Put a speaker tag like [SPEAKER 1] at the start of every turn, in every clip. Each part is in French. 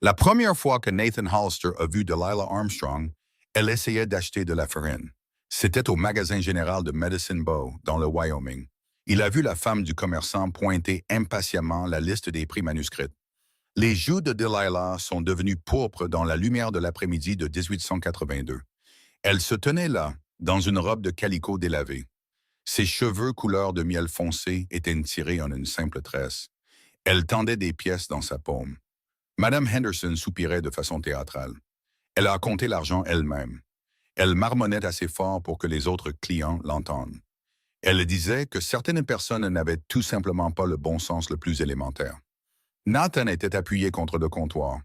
[SPEAKER 1] La première fois que Nathan Hollister a vu Delilah Armstrong, elle essayait d'acheter de la farine. C'était au magasin général de Medicine Bow, dans le Wyoming. Il a vu la femme du commerçant pointer impatiemment la liste des prix manuscrits. Les joues de Delilah sont devenues pourpres dans la lumière de l'après-midi de 1882. Elle se tenait là, dans une robe de calicot délavée. Ses cheveux couleur de miel foncé étaient tirés en une simple tresse. Elle tendait des pièces dans sa paume. Madame Henderson soupirait de façon théâtrale. Elle a compté l'argent elle-même. Elle marmonnait assez fort pour que les autres clients l'entendent. Elle disait que certaines personnes n'avaient tout simplement pas le bon sens le plus élémentaire. Nathan était appuyé contre le comptoir.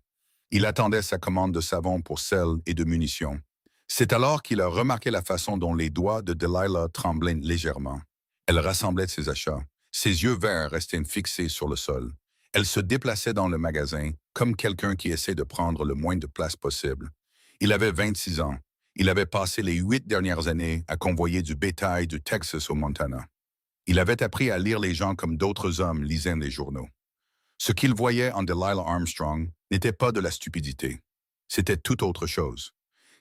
[SPEAKER 1] Il attendait sa commande de savon pour sel et de munitions. C'est alors qu'il a remarqué la façon dont les doigts de Delilah tremblaient légèrement. Elle rassemblait ses achats. Ses yeux verts restaient fixés sur le sol. Elle se déplaçait dans le magasin comme quelqu'un qui essaie de prendre le moins de place possible. Il avait 26 ans. Il avait passé les 8 dernières années à convoyer du bétail du Texas au Montana. Il avait appris à lire les gens comme d'autres hommes lisaient les journaux. Ce qu'il voyait en Delilah Armstrong n'était pas de la stupidité. C'était tout autre chose.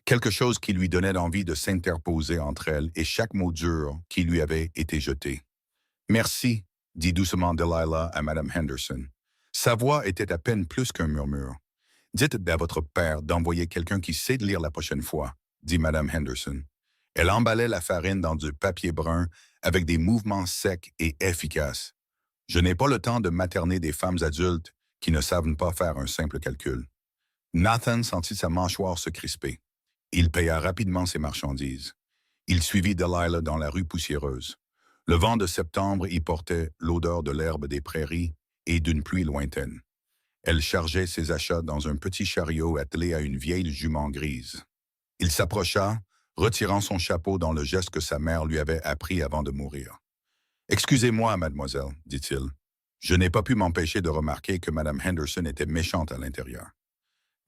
[SPEAKER 1] Quelque chose qui lui donnait envie de s'interposer entre elles et chaque mot dur qui lui avait été jeté. « Merci », dit doucement Delilah à Madame Henderson. Sa voix était à peine plus qu'un murmure. « Dites à votre père d'envoyer quelqu'un qui sait lire la prochaine fois », dit Madame Henderson. Elle emballait la farine dans du papier brun avec des mouvements secs et efficaces. « Je n'ai pas le temps de materner des femmes adultes qui ne savent pas faire un simple calcul. » Nathan sentit sa mâchoire se crisper. Il paya rapidement ses marchandises. Il suivit Delilah dans la rue poussiéreuse. Le vent de septembre y portait l'odeur de l'herbe des prairies et d'une pluie lointaine. Elle chargeait ses achats dans un petit chariot attelé à une vieille jument grise. Il s'approcha, retirant son chapeau dans le geste que sa mère lui avait appris avant de mourir. « Excusez-moi, mademoiselle, dit-il. Je n'ai pas pu m'empêcher de remarquer que Madame Henderson était méchante à l'intérieur. »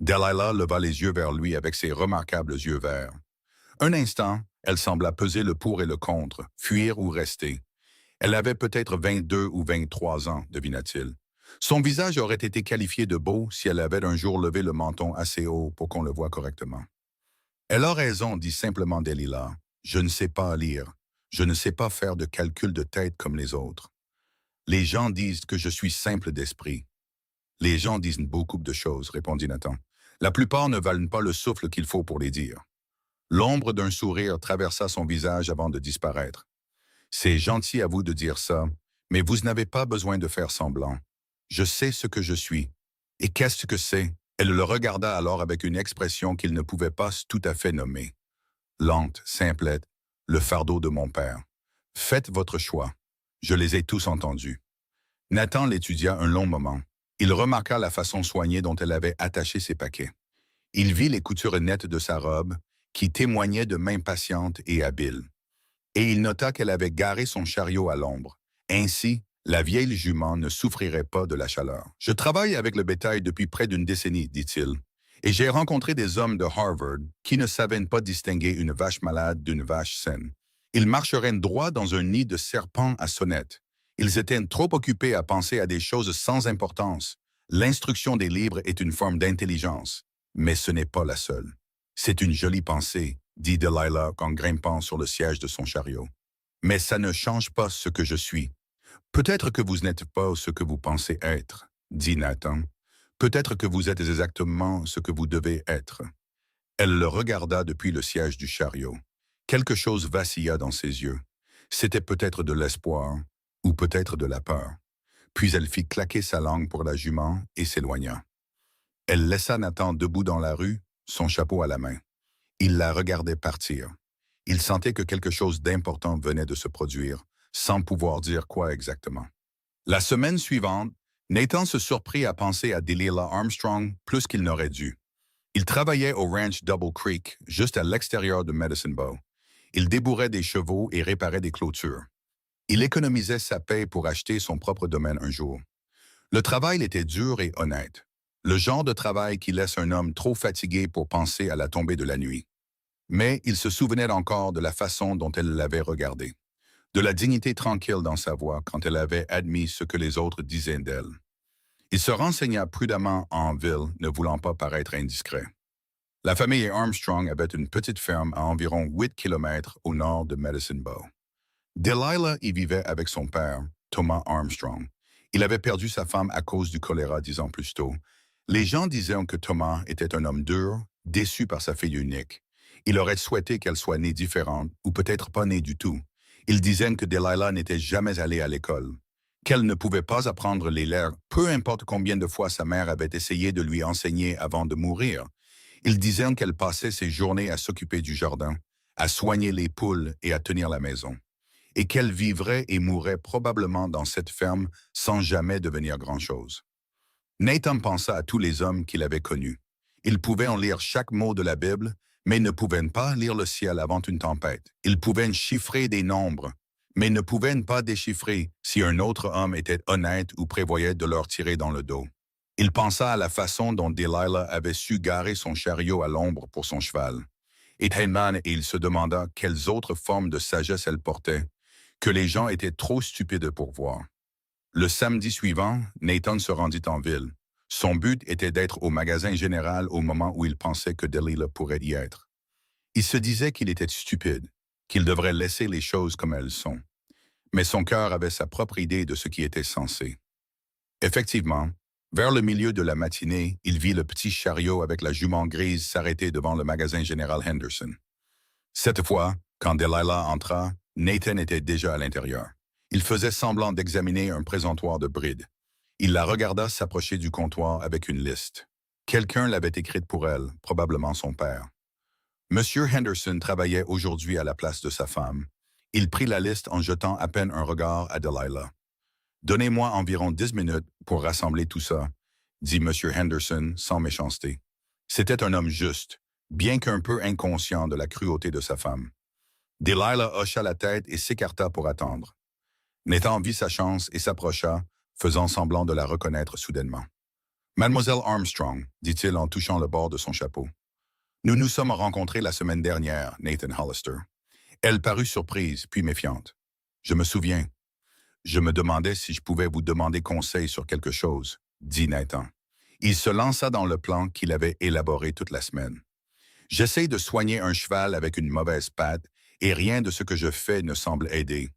[SPEAKER 1] Delilah leva les yeux vers lui avec ses remarquables yeux verts. Un instant, elle sembla peser le pour et le contre, fuir ou rester. Elle avait peut-être 22 ou 23 ans, devina-t-il. Son visage aurait été qualifié de beau si elle avait un jour levé le menton assez haut pour qu'on le voie correctement. « Elle a raison, dit simplement Delilah. Je ne sais pas lire. Je ne sais pas faire de calcul de tête comme les autres. Les gens disent que je suis simple d'esprit. » « Les gens disent beaucoup de choses, répondit Nathan. La plupart ne valent pas le souffle qu'il faut pour les dire. L'ombre d'un sourire traversa son visage avant de disparaître. C'est gentil à vous de dire ça, mais vous n'avez pas besoin de faire semblant. Je sais ce que je suis. Et qu'est-ce que c'est? Elle le regarda alors avec une expression qu'il ne pouvait pas tout à fait nommer. Lente, simplette, le fardeau de mon père. Faites votre choix. Je les ai tous entendus. Nathan l'étudia un long moment. Il remarqua la façon soignée dont elle avait attaché ses paquets. Il vit les coutures nettes de sa robe, qui témoignaient de mains patientes et habiles. Et il nota qu'elle avait garé son chariot à l'ombre. Ainsi, la vieille jument ne souffrirait pas de la chaleur. « Je travaille avec le bétail depuis près d'une décennie, dit-il, et j'ai rencontré des hommes de Harvard qui ne savaient pas distinguer une vache malade d'une vache saine. Ils marcheraient droit dans un nid de serpents à sonnette. Ils étaient trop occupés à penser à des choses sans importance. L'instruction des livres est une forme d'intelligence, mais ce n'est pas la seule. C'est une jolie pensée, dit Delilah en grimpant sur le siège de son chariot. Mais ça ne change pas ce que je suis. Peut-être que vous n'êtes pas ce que vous pensez être, dit Nathan. Peut-être que vous êtes exactement ce que vous devez être. Elle le regarda depuis le siège du chariot. Quelque chose vacilla dans ses yeux. C'était peut-être de l'espoir, ou peut-être de la peur. Puis elle fit claquer sa langue pour la jument et s'éloigna. Elle laissa Nathan debout dans la rue, son chapeau à la main. Il la regardait partir. Il sentait que quelque chose d'important venait de se produire, sans pouvoir dire quoi exactement. La semaine suivante, Nathan se surprit à penser à Delilah Armstrong plus qu'il n'aurait dû. Il travaillait au ranch Double Creek, juste à l'extérieur de Medicine Bow. Il débourrait des chevaux et réparait des clôtures. Il économisait sa paie pour acheter son propre domaine un jour. Le travail était dur et honnête. Le genre de travail qui laisse un homme trop fatigué pour penser à la tombée de la nuit. Mais il se souvenait encore de la façon dont elle l'avait regardé, de la dignité tranquille dans sa voix quand elle avait admis ce que les autres disaient d'elle. Il se renseigna prudemment en ville, ne voulant pas paraître indiscret. La famille Armstrong avait une petite ferme à environ 8 kilomètres au nord de Medicine Bow. Delilah y vivait avec son père, Thomas Armstrong. Il avait perdu sa femme à cause du choléra 10 ans plus tôt. Les gens disaient que Thomas était un homme dur, déçu par sa fille unique. Il aurait souhaité qu'elle soit née différente, ou peut-être pas née du tout. Ils disaient que Delilah n'était jamais allée à l'école, qu'elle ne pouvait pas apprendre les lettres, peu importe combien de fois sa mère avait essayé de lui enseigner avant de mourir. Ils disaient qu'elle passait ses journées à s'occuper du jardin, à soigner les poules et à tenir la maison, et qu'elle vivrait et mourrait probablement dans cette ferme sans jamais devenir grand-chose. Nathan pensa à tous les hommes qu'il avait connus. Ils pouvaient en lire chaque mot de la Bible, mais ne pouvaient pas lire le ciel avant une tempête. Ils pouvaient chiffrer des nombres, mais ne pouvaient pas déchiffrer si un autre homme était honnête ou prévoyait de leur tirer dans le dos. Il pensa à la façon dont Delilah avait su garer son chariot à l'ombre pour son cheval. Et il se demanda quelles autres formes de sagesse elle portait, que les gens étaient trop stupides pour voir. Le samedi suivant, Nathan se rendit en ville. Son but était d'être au magasin général au moment où il pensait que Delilah pourrait y être. Il se disait qu'il était stupide, qu'il devrait laisser les choses comme elles sont. Mais son cœur avait sa propre idée de ce qui était censé. Effectivement, vers le milieu de la matinée, il vit le petit chariot avec la jument grise s'arrêter devant le magasin général Henderson. Cette fois, quand Delilah entra, Nathan était déjà à l'intérieur. Il faisait semblant d'examiner un présentoir de bride. Il la regarda s'approcher du comptoir avec une liste. Quelqu'un l'avait écrite pour elle, probablement son père. Monsieur Henderson travaillait aujourd'hui à la place de sa femme. Il prit la liste en jetant à peine un regard à Delilah. « Donnez-moi environ 10 minutes pour rassembler tout ça », dit Monsieur Henderson sans méchanceté. C'était un homme juste, bien qu'un peu inconscient de la cruauté de sa femme. Delilah hocha la tête et s'écarta pour attendre. Nathan vit sa chance et s'approcha, faisant semblant de la reconnaître soudainement. « Mademoiselle Armstrong », dit-il en touchant le bord de son chapeau. « Nous nous sommes rencontrés la semaine dernière, Nathan Hollister. » Elle parut surprise, puis méfiante. « Je me souviens. Je me demandais si je pouvais vous demander conseil sur quelque chose, » dit Nathan. Il se lança dans le plan qu'il avait élaboré toute la semaine. « J'essaie de soigner un cheval avec une mauvaise patte et rien de ce que je fais ne semble aider.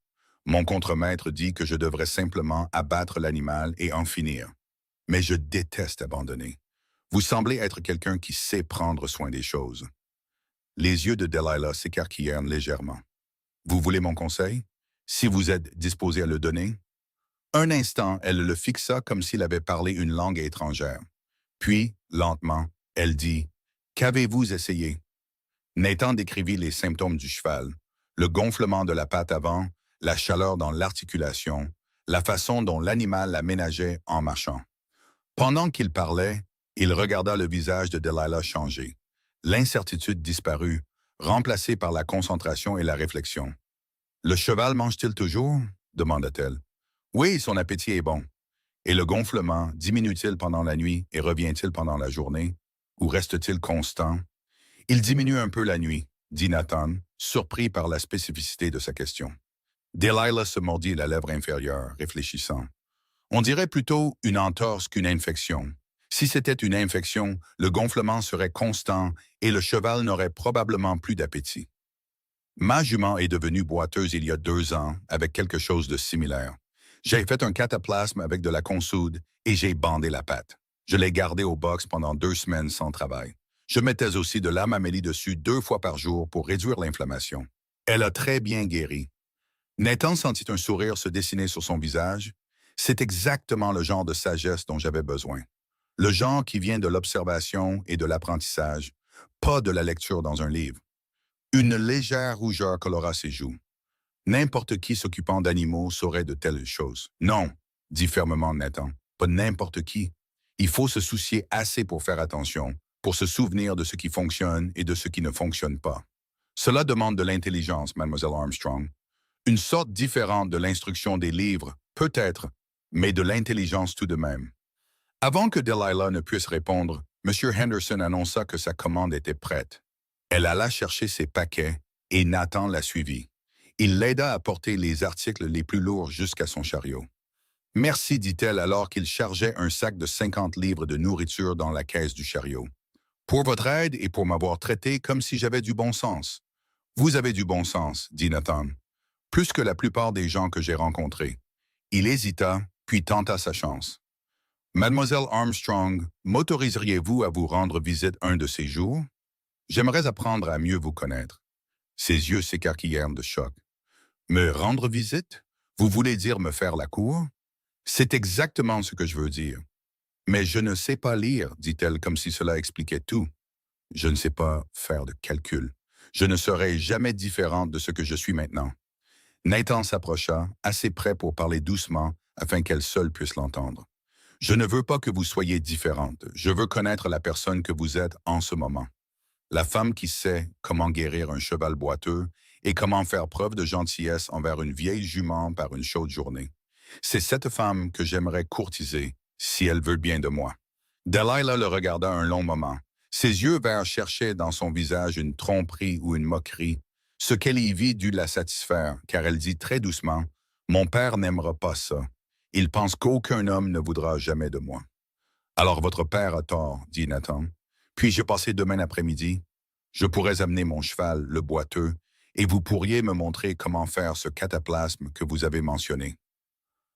[SPEAKER 1] Mon contremaître dit que je devrais simplement abattre l'animal et en finir. Mais je déteste abandonner. Vous semblez être quelqu'un qui sait prendre soin des choses. » Les yeux de Delilah s'écarquillèrent légèrement. « Vous voulez mon conseil? Si vous êtes disposé à le donner? » Un instant, elle le fixa comme s'il avait parlé une langue étrangère. Puis, lentement, elle dit « Qu'avez-vous essayé? » Nathan décrivit les symptômes du cheval, le gonflement de la patte avant, la chaleur dans l'articulation, la façon dont l'animal la ménageait en marchant. Pendant qu'il parlait, il regarda le visage de Delilah changer. L'incertitude disparut, remplacée par la concentration et la réflexion. « Le cheval mange-t-il toujours? » demanda-t-elle. « Oui, son appétit est bon. Et le gonflement diminue-t-il pendant la nuit et revient-il pendant la journée? Ou reste-t-il constant? » « Il diminue un peu la nuit, » dit Nathan, surpris par la spécificité de sa question. Delilah se mordit la lèvre inférieure, réfléchissant. « On dirait plutôt une entorse qu'une infection. Si c'était une infection, le gonflement serait constant et le cheval n'aurait probablement plus d'appétit. Ma jument est devenue boiteuse il y a 2 ans avec quelque chose de similaire. J'ai fait un cataplasme avec de la consoude et j'ai bandé la patte. Je l'ai gardée au box pendant 2 semaines sans travail. Je mettais aussi de l'âme amélie dessus 2 fois par jour pour réduire l'inflammation. Elle a très bien guéri. » Nathan sentit un sourire se dessiner sur son visage. C'est exactement le genre de sagesse dont j'avais besoin. Le genre qui vient de l'observation et de l'apprentissage, pas de la lecture dans un livre. Une légère rougeur colora ses joues. N'importe qui s'occupant d'animaux saurait de telles choses. Non, dit fermement Nathan, pas n'importe qui. Il faut se soucier assez pour faire attention, pour se souvenir de ce qui fonctionne et de ce qui ne fonctionne pas. Cela demande de l'intelligence, Mademoiselle Armstrong. Une sorte différente de l'instruction des livres, peut-être, mais de l'intelligence tout de même. Avant que Delilah ne puisse répondre, M. Henderson annonça que sa commande était prête. Elle alla chercher ses paquets et Nathan la suivit. Il l'aida à porter les articles les plus lourds jusqu'à son chariot. Merci, dit-elle alors qu'il chargeait un sac de 50 livres de nourriture dans la caisse du chariot. Pour votre aide et pour m'avoir traité comme si j'avais du bon sens. Vous avez du bon sens, dit Nathan, plus que la plupart des gens que j'ai rencontrés. Il hésita, puis tenta sa chance. Mademoiselle Armstrong, m'autoriseriez-vous à vous rendre visite un de ces jours? J'aimerais apprendre à mieux vous connaître. Ses yeux s'écarquillèrent de choc. Me rendre visite? Vous voulez dire me faire la cour? C'est exactement ce que je veux dire. Mais je ne sais pas lire, dit-elle comme si cela expliquait tout. Je ne sais pas faire de calcul. Je ne serai jamais différente de ce que je suis maintenant. Nathan s'approcha, assez près pour parler doucement, afin qu'elle seule puisse l'entendre. Je ne veux pas que vous soyez différente. Je veux connaître la personne que vous êtes en ce moment. La femme qui sait comment guérir un cheval boiteux et comment faire preuve de gentillesse envers une vieille jument par une chaude journée. C'est cette femme que j'aimerais courtiser, si elle veut bien de moi. Delilah le regarda un long moment. Ses yeux verts cherchaient dans son visage une tromperie ou une moquerie. Ce qu'elle y vit dut la satisfaire, car elle dit très doucement, « Mon père n'aimera pas ça. Il pense qu'aucun homme ne voudra jamais de moi. » Alors votre père a tort, dit Nathan. Puis-je passer demain après-midi? Je pourrais amener mon cheval, le boiteux, et vous pourriez me montrer comment faire ce cataplasme que vous avez mentionné.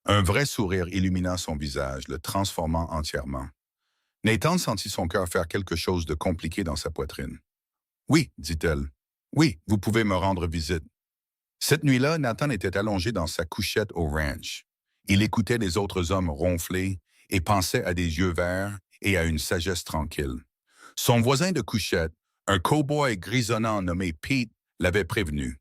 [SPEAKER 1] Un vrai sourire illumina son visage, le transformant entièrement. Nathan sentit son cœur faire quelque chose de compliqué dans sa poitrine. « Oui, dit-elle. Oui, vous pouvez me rendre visite. » Cette nuit-là, Nathan était allongé dans sa couchette au ranch. Il écoutait les autres hommes ronfler et pensait à des yeux verts et à une sagesse tranquille. Son voisin de couchette, un cow-boy grisonnant nommé Pete, l'avait prévenu.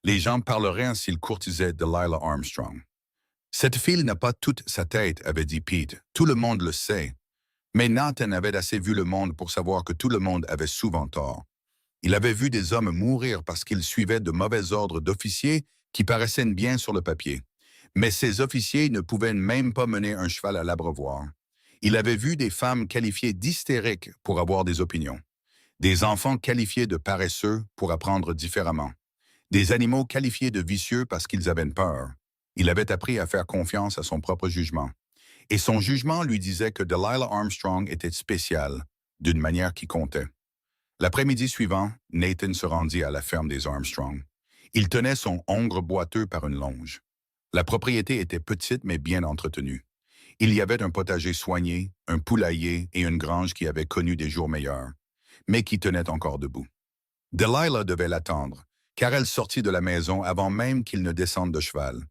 [SPEAKER 1] Les gens parleraient s'il courtisait Delilah Armstrong. « Cette fille n'a pas toute sa tête, avait dit Pete. Tout le monde le sait. » Mais Nathan avait assez vu le monde pour savoir que tout le monde avait souvent tort. Il avait vu des hommes mourir parce qu'ils suivaient de mauvais ordres d'officiers qui paraissaient bien sur le papier. Mais ces officiers ne pouvaient même pas mener un cheval à l'abreuvoir. Il avait vu des femmes qualifiées d'hystériques pour avoir des opinions. Des enfants qualifiés de paresseux pour apprendre différemment. Des animaux qualifiés de vicieux parce qu'ils avaient peur. Il avait appris à faire confiance à son propre jugement. Et son jugement lui disait que Delilah Armstrong était spéciale, d'une manière qui comptait. L'après-midi suivant, Nathan se rendit à la ferme des Armstrong. Il tenait son hongre boiteux par une longe. La propriété était petite mais bien entretenue. Il y avait un potager soigné, un poulailler et une grange qui avaient connu des jours meilleurs, mais qui tenaient encore debout. Delilah devait l'attendre, car elle sortit de la maison avant même qu'il ne descende de cheval.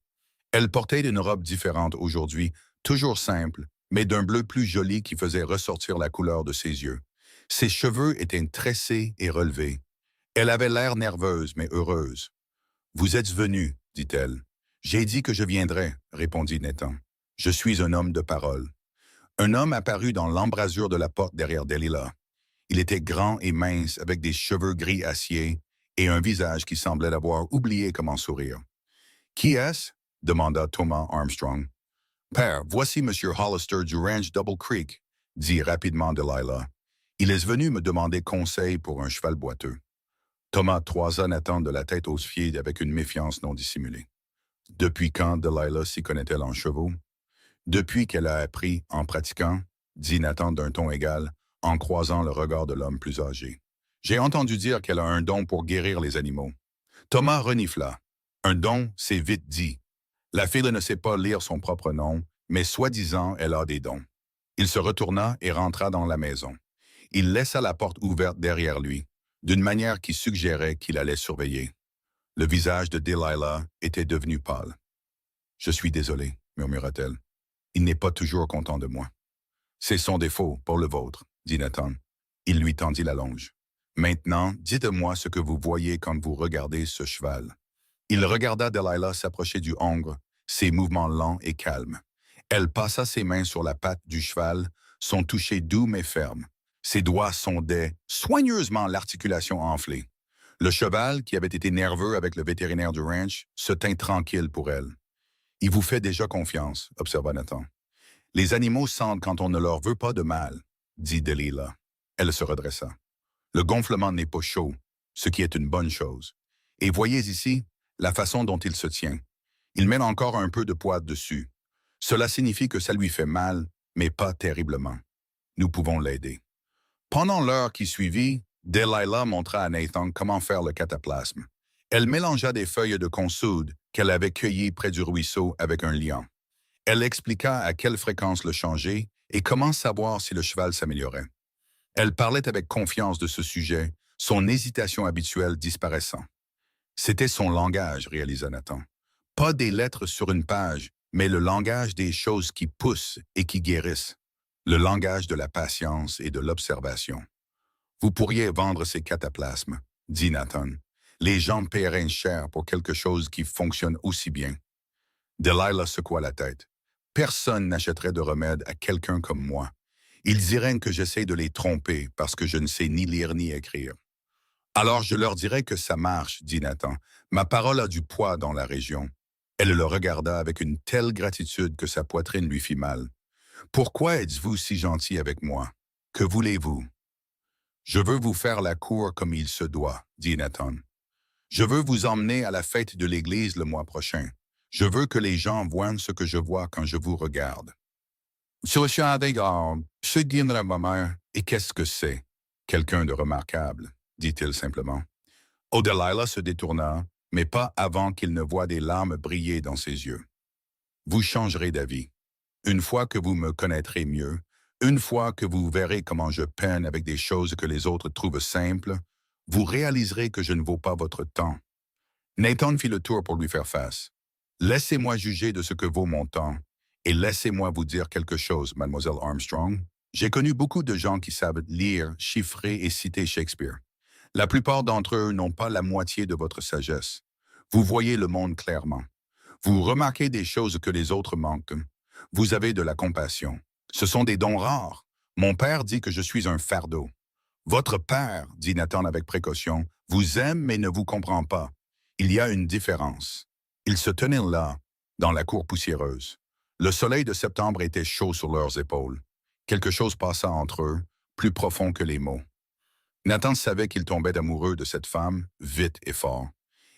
[SPEAKER 1] Elle portait une robe différente aujourd'hui, toujours simple, mais d'un bleu plus joli qui faisait ressortir la couleur de ses yeux. Ses cheveux étaient tressés et relevés. Elle avait l'air nerveuse, mais heureuse. « Vous êtes venu, dit-elle. « J'ai dit que je viendrais, répondit Nathan. Je suis un homme de parole. » Un homme apparut dans l'embrasure de la porte derrière Delilah. Il était grand et mince, avec des cheveux gris acier et un visage qui semblait avoir oublié comment sourire. « Qui est-ce? » demanda Thomas Armstrong. « Père, voici M. Hollister du ranch Double Creek, » dit rapidement Delilah. « Il est venu me demander conseil pour un cheval boiteux. » Thomas toisa Nathan de la tête aux pieds avec une méfiance non dissimulée. Depuis quand Delilah s'y connaît-elle en chevaux? Depuis qu'elle a appris en pratiquant, dit Nathan d'un ton égal, en croisant le regard de l'homme plus âgé. J'ai entendu dire qu'elle a un don pour guérir les animaux. Thomas renifla. Un don, c'est vite dit. La fille ne sait pas lire son propre nom, mais soi-disant, elle a des dons. Il se retourna et rentra dans la maison. Il laissa la porte ouverte derrière lui, d'une manière qui suggérait qu'il allait surveiller. Le visage de Delilah était devenu pâle. « Je suis désolé, murmura-t-elle. Il n'est pas toujours content de moi. »« C'est son défaut, pour le vôtre, » dit Nathan. Il lui tendit la longe. « Maintenant, dites-moi ce que vous voyez quand vous regardez ce cheval. » Il regarda Delilah s'approcher du hongre, ses mouvements lents et calmes. Elle passa ses mains sur la patte du cheval, son toucher doux mais ferme. Ses doigts sondaient soigneusement l'articulation enflée. Le cheval, qui avait été nerveux avec le vétérinaire du ranch, se tint tranquille pour elle. « Il vous fait déjà confiance, » observa Nathan. « Les animaux sentent quand on ne leur veut pas de mal, » dit Delilah. Elle se redressa. « Le gonflement n'est pas chaud, ce qui est une bonne chose. Et voyez ici la façon dont il se tient. Il met encore un peu de poids dessus. Cela signifie que ça lui fait mal, mais pas terriblement. Nous pouvons l'aider. Pendant l'heure qui suivit, Delilah montra à Nathan comment faire le cataplasme. Elle mélangea des feuilles de consoude qu'elle avait cueillies près du ruisseau avec un liant. Elle expliqua à quelle fréquence le changer et comment savoir si le cheval s'améliorait. Elle parlait avec confiance de ce sujet, son hésitation habituelle disparaissant. C'était son langage, réalisa Nathan. Pas des lettres sur une page, mais le langage des choses qui poussent et qui guérissent. Le langage de la patience et de l'observation. Vous pourriez vendre ces cataplasmes, dit Nathan. Les gens paieraient cher pour quelque chose qui fonctionne aussi bien. Delilah secoua la tête. Personne n'achèterait de remède à quelqu'un comme moi. Ils diraient que j'essaie de les tromper parce que je ne sais ni lire ni écrire. Alors je leur dirai que ça marche, dit Nathan. Ma parole a du poids dans la région. Elle le regarda avec une telle gratitude que sa poitrine lui fit mal. Pourquoi êtes-vous si gentil avec moi? Que voulez-vous? Je veux vous faire la cour comme il se doit, dit Nathan. Je veux vous emmener à la fête de l'église le mois prochain. Je veux que les gens voient ce que je vois quand je vous regarde. Ma mère, et qu'est-ce que c'est? Quelqu'un de remarquable, dit-il simplement. Delilah se détourna, mais pas avant qu'il ne voie des larmes briller dans ses yeux. Vous changerez d'avis. Une fois que vous me connaîtrez mieux, une fois que vous verrez comment je peine avec des choses que les autres trouvent simples, vous réaliserez que je ne vaux pas votre temps. Nathan fit le tour pour lui faire face. Laissez-moi juger de ce que vaut mon temps, et laissez-moi vous dire quelque chose, mademoiselle Armstrong. J'ai connu beaucoup de gens qui savent lire, chiffrer et citer Shakespeare. La plupart d'entre eux n'ont pas la moitié de votre sagesse. Vous voyez le monde clairement. Vous remarquez des choses que les autres manquent. Vous avez de la compassion. Ce sont des dons rares. Mon père dit que je suis un fardeau. Votre père, dit Nathan avec précaution, vous aime mais ne vous comprend pas. Il y a une différence. Ils se tenaient là, dans la cour poussiéreuse. Le soleil de septembre était chaud sur leurs épaules. Quelque chose passa entre eux, plus profond que les mots. Nathan savait qu'il tombait amoureux de cette femme, vite et fort,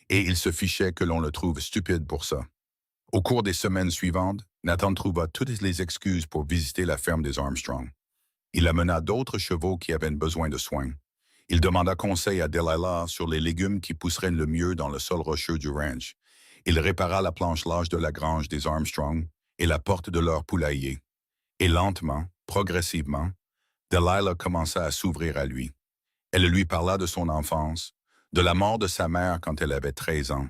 [SPEAKER 1] et il se fichait que l'on le trouve stupide pour ça. Au cours des semaines suivantes, Nathan trouva toutes les excuses pour visiter la ferme des Armstrong. Il amena d'autres chevaux qui avaient besoin de soins. Il demanda conseil à Delilah sur les légumes qui pousseraient le mieux dans le sol rocheux du ranch. Il répara la planche large de la grange des Armstrong et la porte de leur poulailler. Et lentement, progressivement, Delilah commença à s'ouvrir à lui. Elle lui parla de son enfance, de la mort de sa mère quand elle avait 13 ans.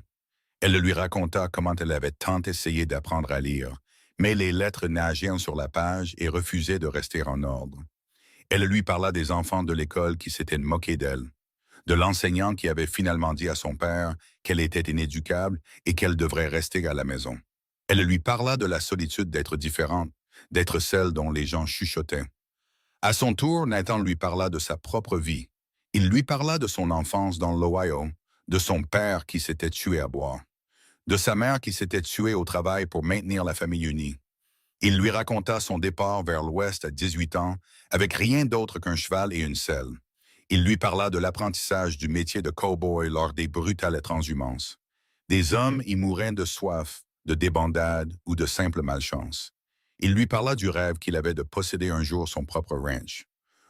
[SPEAKER 1] Elle lui raconta comment elle avait tant essayé d'apprendre à lire, mais les lettres nageaient sur la page et refusaient de rester en ordre. Elle lui parla des enfants de l'école qui s'étaient moqués d'elle, de l'enseignant qui avait finalement dit à son père qu'elle était inéducable et qu'elle devrait rester à la maison. Elle lui parla de la solitude d'être différente, d'être celle dont les gens chuchotaient. À son tour, Nathan lui parla de sa propre vie. Il lui parla de son enfance dans l'Ohio, de son père qui s'était tué à boire, de sa mère qui s'était tuée au travail pour maintenir la famille unie. Il lui raconta son départ vers l'Ouest à 18 ans, avec rien d'autre qu'un cheval et une selle. Il lui parla de l'apprentissage du métier de cow-boy lors des brutales transhumances. Des hommes y mouraient de soif, de débandade ou de simple malchance. Il lui parla du rêve qu'il avait de posséder un jour son propre ranch,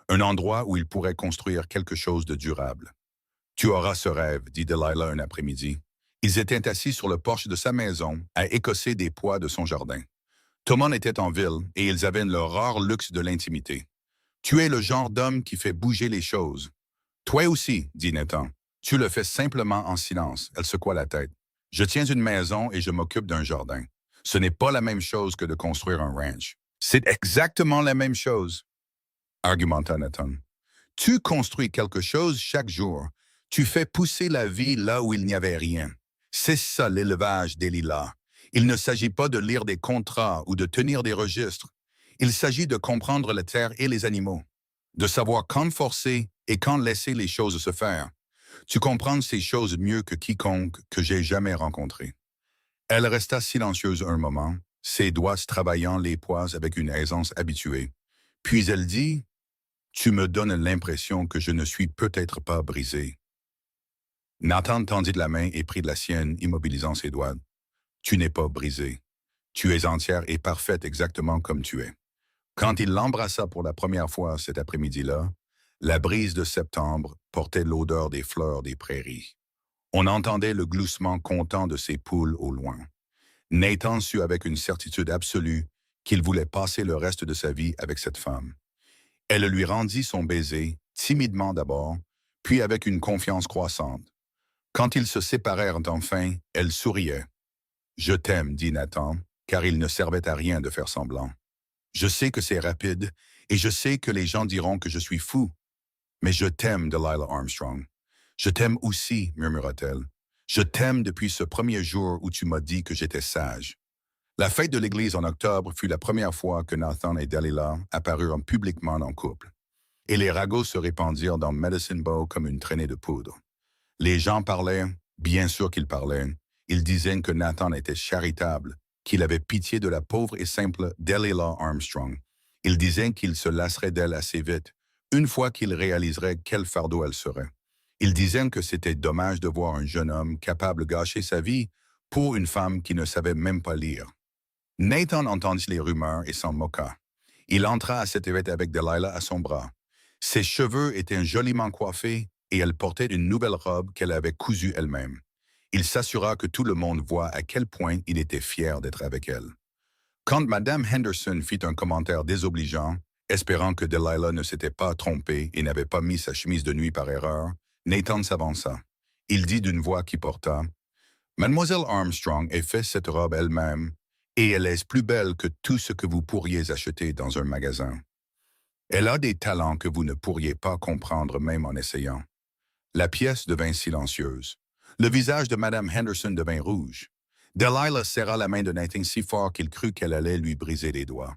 [SPEAKER 1] un endroit où il pourrait construire quelque chose de durable. « Tu auras ce rêve, dit Delilah un après-midi. Ils étaient assis sur le porche de sa maison, à écosser des pois de son jardin. Thomas était en ville et ils avaient le rare luxe de l'intimité. Tu es le genre d'homme qui fait bouger les choses. Toi aussi, dit Nathan. Tu le fais simplement en silence. Elle secoua la tête. Je tiens une maison et je m'occupe d'un jardin. Ce n'est pas la même chose que de construire un ranch. C'est exactement la même chose, argumenta Nathan. Tu construis quelque chose chaque jour. Tu fais pousser la vie là où il n'y avait rien. C'est ça l'élevage des lilas. Il ne s'agit pas de lire des contrats ou de tenir des registres. Il s'agit de comprendre la terre et les animaux, de savoir quand forcer et quand laisser les choses se faire. Tu comprends ces choses mieux que quiconque que j'ai jamais rencontré. Elle resta silencieuse un moment, ses doigts travaillant les pois avec une aisance habituée. Puis elle dit, « Tu me donnes l'impression que je ne suis peut-être pas brisé. » Nathan tendit la main et prit de la sienne, immobilisant ses doigts. « Tu n'es pas brisé. Tu es entière et parfaite exactement comme tu es. Quand il l'embrassa pour la première fois cet après-midi-là, la brise de septembre portait l'odeur des fleurs des prairies. On entendait le gloussement content de ses poules au loin. Nathan sut avec une certitude absolue qu'il voulait passer le reste de sa vie avec cette femme. Elle lui rendit son baiser, timidement d'abord, puis avec une confiance croissante. Quand ils se séparèrent enfin, elle souriait. « Je t'aime, dit Nathan, car il ne servait à rien de faire semblant. Je sais que c'est rapide, et je sais que les gens diront que je suis fou. Mais je t'aime, Delilah Armstrong. Je t'aime aussi, murmura-t-elle. Je t'aime depuis ce premier jour où tu m'as dit que j'étais sage. » La fête de l'Église en octobre fut la première fois que Nathan et Delilah apparurent publiquement en couple. Et les ragots se répandirent dans Medicine Bow comme une traînée de poudre. Les gens parlaient, bien sûr qu'ils parlaient. Ils disaient que Nathan était charitable, qu'il avait pitié de la pauvre et simple Delilah Armstrong. Ils disaient qu'il se lasserait d'elle assez vite, une fois qu'il réaliserait quel fardeau elle serait. Ils disaient que c'était dommage de voir un jeune homme capable de gâcher sa vie pour une femme qui ne savait même pas lire. Nathan entendit les rumeurs et s'en moqua. Il entra à cette fête avec Delilah à son bras. Ses cheveux étaient joliment coiffés et elle portait une nouvelle robe qu'elle avait cousue elle-même. Il s'assura que tout le monde voit à quel point il était fier d'être avec elle. Quand Madame Henderson fit un commentaire désobligeant, espérant que Delilah ne s'était pas trompée et n'avait pas mis sa chemise de nuit par erreur, Nathan s'avança. Il dit d'une voix qui porta « Mademoiselle Armstrong a fait cette robe elle-même, et elle est plus belle que tout ce que vous pourriez acheter dans un magasin. Elle a des talents que vous ne pourriez pas comprendre même en essayant. » La pièce devint silencieuse. Le visage de Madame Henderson devint rouge. Delilah serra la main de Nathan si fort qu'il crut qu'elle allait lui briser les doigts.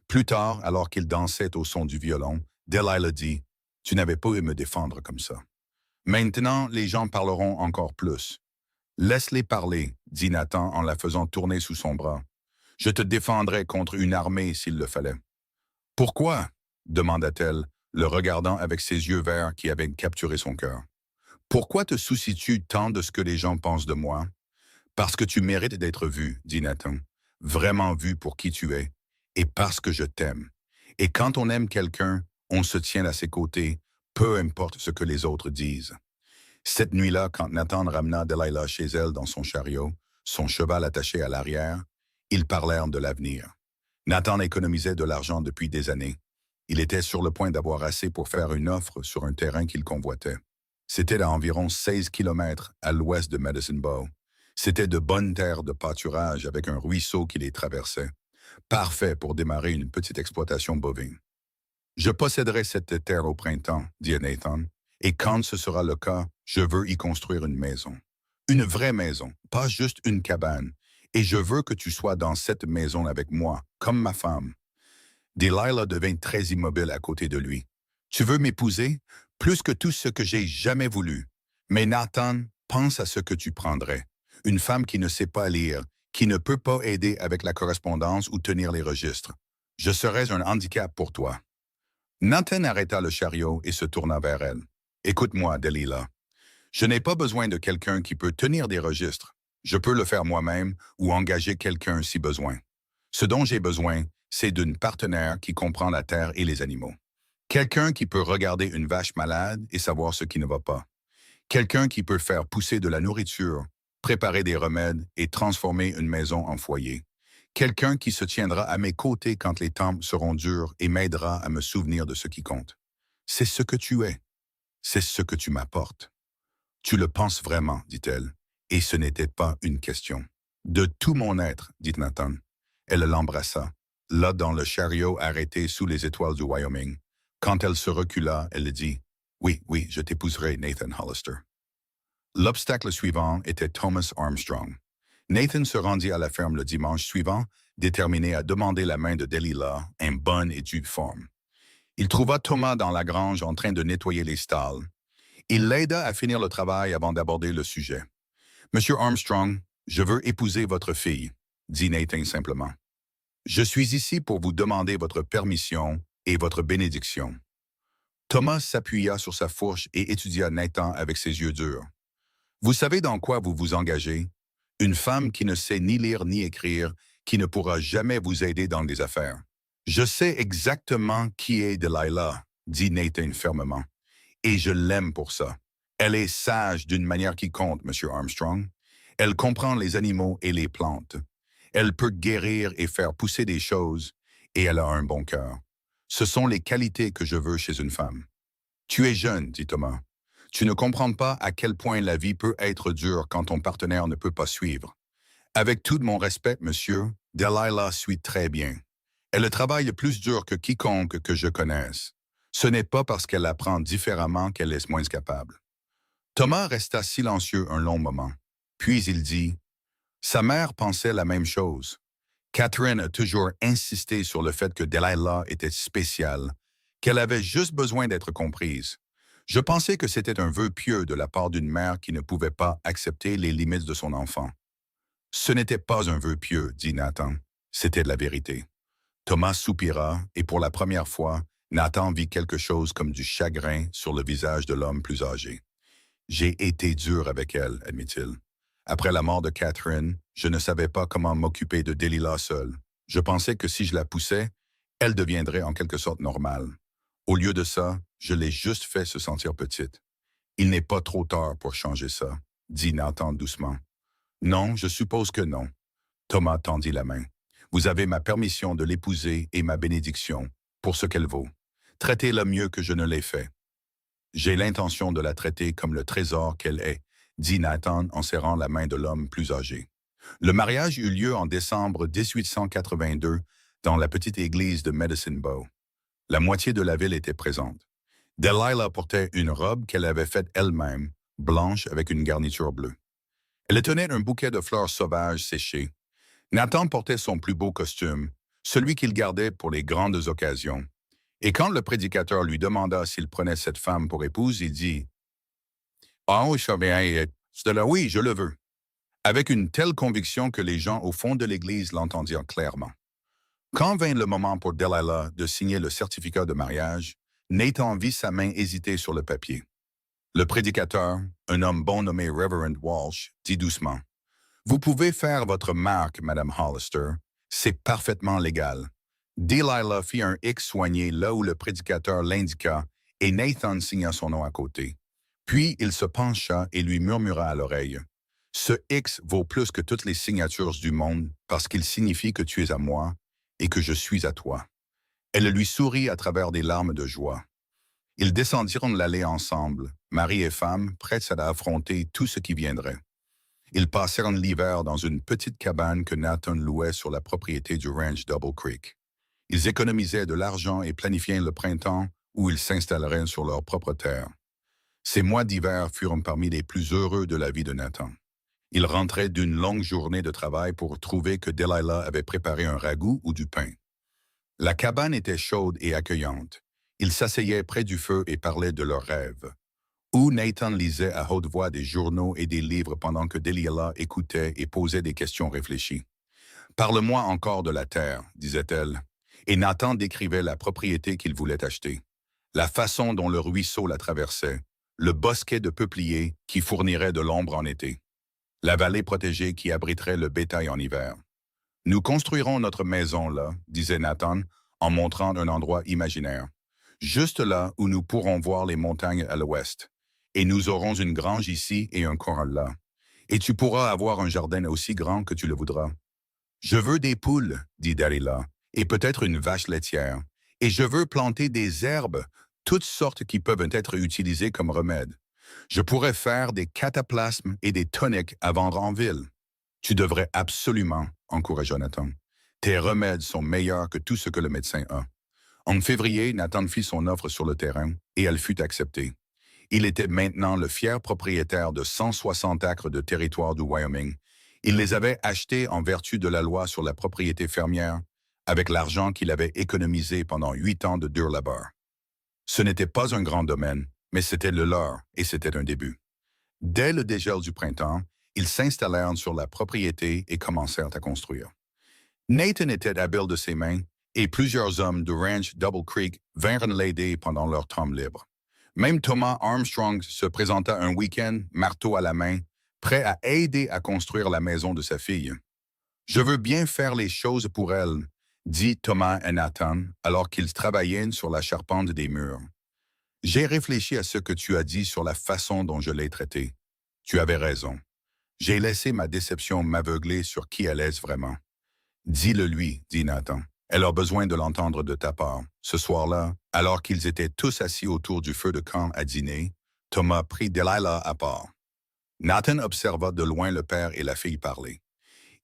[SPEAKER 1] Plus tard, alors qu'il dansait au son du violon, Delilah dit « Tu n'avais pas à me défendre comme ça. » Maintenant, les gens parleront encore plus. « Laisse-les parler, dit Nathan en la faisant tourner sous son bras. Je te défendrai contre une armée s'il le fallait. »« Pourquoi ?» demanda-t-elle, le regardant avec ses yeux verts qui avaient capturé son cœur. « Pourquoi te soucies-tu tant de ce que les gens pensent de moi? »« Parce que tu mérites d'être vu, dit Nathan, vraiment vu pour qui tu es, et parce que je t'aime. Et quand on aime quelqu'un, on se tient à ses côtés, peu importe ce que les autres disent. » Cette nuit-là, quand Nathan ramena Delilah chez elle dans son chariot, son cheval attaché à l'arrière, ils parlèrent de l'avenir. Nathan économisait de l'argent depuis des années. Il était sur le point d'avoir assez pour faire une offre sur un terrain qu'il convoitait. C'était à environ 16 kilomètres à l'ouest de Medicine Bow. C'était de bonnes terres de pâturage avec un ruisseau qui les traversait. Parfait pour démarrer une petite exploitation bovine. « Je posséderai cette terre au printemps, dit Nathan, et quand ce sera le cas, je veux y construire une maison. Une vraie maison, pas juste une cabane. Et je veux que tu sois dans cette maison avec moi, comme ma femme. » Delilah devint très immobile à côté de lui. « Tu veux m'épouser? Plus que tout ce que j'ai jamais voulu. Mais Nathan, pense à ce que tu prendrais. Une femme qui ne sait pas lire, qui ne peut pas aider avec la correspondance ou tenir les registres. Je serais un handicap pour toi. » Nathan arrêta le chariot et se tourna vers elle. « Écoute-moi, Delilah. Je n'ai pas besoin de quelqu'un qui peut tenir des registres. Je peux le faire moi-même ou engager quelqu'un si besoin. Ce dont j'ai besoin, c'est d'une partenaire qui comprend la terre et les animaux. Quelqu'un qui peut regarder une vache malade et savoir ce qui ne va pas. Quelqu'un qui peut faire pousser de la nourriture, préparer des remèdes et transformer une maison en foyer. Quelqu'un qui se tiendra à mes côtés quand les temps seront durs et m'aidera à me souvenir de ce qui compte. C'est ce que tu es. C'est ce que tu m'apportes. » « Tu le penses vraiment, dit-elle, et ce n'était pas une question. »« De tout mon être, dit Nathan. » Elle l'embrassa, là dans le chariot arrêté sous les étoiles du Wyoming. Quand elle se recula, elle dit « Oui, oui, je t'épouserai, Nathan Hollister. » L'obstacle suivant était Thomas Armstrong. Nathan se rendit à la ferme le dimanche suivant, déterminé à demander la main de Delilah en bonne et due forme. Il trouva Thomas dans la grange en train de nettoyer les stalles. Il l'aida à finir le travail avant d'aborder le sujet. « Monsieur Armstrong, je veux épouser votre fille, » dit Nathan simplement. « Je suis ici pour vous demander votre permission et votre bénédiction. » Thomas s'appuya sur sa fourche et étudia Nathan avec ses yeux durs. « Vous savez dans quoi vous vous engagez? Une femme qui ne sait ni lire ni écrire, qui ne pourra jamais vous aider dans des affaires. Je sais exactement qui est Delilah, dit Nathan fermement, et je l'aime pour ça. Elle est sage d'une manière qui compte, Monsieur Armstrong. Elle comprend les animaux et les plantes. Elle peut guérir et faire pousser des choses, et elle a un bon cœur. Ce sont les qualités que je veux chez une femme. Tu es jeune, dit Thomas. Tu ne comprends pas à quel point la vie peut être dure quand ton partenaire ne peut pas suivre. Avec tout mon respect, monsieur, Delilah suit très bien. Elle travaille plus dur que quiconque que je connaisse. Ce n'est pas parce qu'elle apprend différemment qu'elle est moins capable. Thomas resta silencieux un long moment. Puis il dit, « Sa mère pensait la même chose. Catherine a toujours insisté sur le fait que Delilah était spéciale, qu'elle avait juste besoin d'être comprise. Je pensais que c'était un vœu pieux de la part d'une mère qui ne pouvait pas accepter les limites de son enfant. Ce n'était pas un vœu pieux, dit Nathan. C'était de la vérité. Thomas soupira, et pour la première fois, Nathan vit quelque chose comme du chagrin sur le visage de l'homme plus âgé. J'ai été dur avec elle, admit-il. Après la mort de Catherine, je ne savais pas comment m'occuper de Delilah seule. Je pensais que si je la poussais, elle deviendrait en quelque sorte normale. Au lieu de ça, je l'ai juste fait se sentir petite. Il n'est pas trop tard pour changer ça, dit Nathan doucement. Non, je suppose que non. Thomas tendit la main. Vous avez ma permission de l'épouser et ma bénédiction, pour ce qu'elle vaut. Traitez-la mieux que je ne l'ai fait. J'ai l'intention de la traiter comme le trésor qu'elle est, dit Nathan en serrant la main de l'homme plus âgé. Le mariage eut lieu en décembre 1882 dans la petite église de Medicine Bow. La moitié de la ville était présente. Delilah portait une robe qu'elle avait faite elle-même, blanche avec une garniture bleue. Elle tenait un bouquet de fleurs sauvages séchées. Nathan portait son plus beau costume, celui qu'il gardait pour les grandes occasions. Et quand le prédicateur lui demanda s'il prenait cette femme pour épouse, il dit « Ah, oui, ça vient être. Oui, je le veux. » Avec une telle conviction que les gens au fond de l'église l'entendirent clairement. Quand vint le moment pour Delilah de signer le certificat de mariage, Nathan vit sa main hésiter sur le papier. Le prédicateur, un homme bon nommé Reverend Walsh, dit doucement « Vous pouvez faire votre marque, Madame Hollister. C'est parfaitement légal. » Delilah fit un X soigné là où le prédicateur l'indiqua et Nathan signa son nom à côté. Puis il se pencha et lui murmura à l'oreille « Ce X vaut plus que toutes les signatures du monde parce qu'il signifie que tu es à moi et que je suis à toi. » Elle lui sourit à travers des larmes de joie. Ils descendirent l'allée ensemble, mari et femme, prêts à affronter tout ce qui viendrait. Ils passèrent l'hiver dans une petite cabane que Nathan louait sur la propriété du ranch Double Creek. Ils économisaient de l'argent et planifiaient le printemps où ils s'installeraient sur leur propre terre. Ces mois d'hiver furent parmi les plus heureux de la vie de Nathan. Il rentrait d'une longue journée de travail pour trouver que Delilah avait préparé un ragoût ou du pain. La cabane était chaude et accueillante. Ils s'asseyaient près du feu et parlaient de leurs rêves. Ou Nathan lisait à haute voix des journaux et des livres pendant que Delilah écoutait et posait des questions réfléchies. « Parle-moi encore de la terre, disait-elle. Et Nathan décrivait la propriété qu'il voulait acheter, la façon dont le ruisseau la traversait, le bosquet de peupliers qui fournirait de l'ombre en été, la vallée protégée qui abriterait le bétail en hiver. « Nous construirons notre maison là, disait Nathan, en montrant un endroit imaginaire, juste là où nous pourrons voir les montagnes à l'ouest. Et nous aurons une grange ici et un corral là. Et tu pourras avoir un jardin aussi grand que tu le voudras. Je veux des poules, dit Delilah, et peut-être une vache laitière. Et je veux planter des herbes, toutes sortes qui peuvent être utilisées comme remèdes. Je pourrais faire des cataplasmes et des toniques à vendre en ville. Tu devrais absolument, encouragea Nathan. Tes remèdes sont meilleurs que tout ce que le médecin a. En février, Nathan fit son offre sur le terrain et elle fut acceptée. Il était maintenant le fier propriétaire de 160 acres de territoire du Wyoming. Il les avait achetés en vertu de la loi sur la propriété fermière, avec l'argent qu'il avait économisé pendant 8 ans de dur labeur. Ce n'était pas un grand domaine, mais c'était le leur et c'était un début. Dès le dégel du printemps, ils s'installèrent sur la propriété et commencèrent à construire. Nathan était habile de ses mains et plusieurs hommes du ranch Double Creek vinrent l'aider pendant leur temps libre. Même Thomas Armstrong se présenta un week-end, marteau à la main, prêt à aider à construire la maison de sa fille. Je veux bien faire les choses pour elle, dit Thomas à Nathan alors qu'ils travaillaient sur la charpente des murs. J'ai réfléchi à ce que tu as dit sur la façon dont je l'ai traitée. Tu avais raison. J'ai laissé ma déception m'aveugler sur qui elle est vraiment. Dis-le lui, dit Nathan. Elle a besoin de l'entendre de ta part. Ce soir-là, alors qu'ils étaient tous assis autour du feu de camp à dîner, Thomas prit Delilah à part. Nathan observa de loin le père et la fille parler.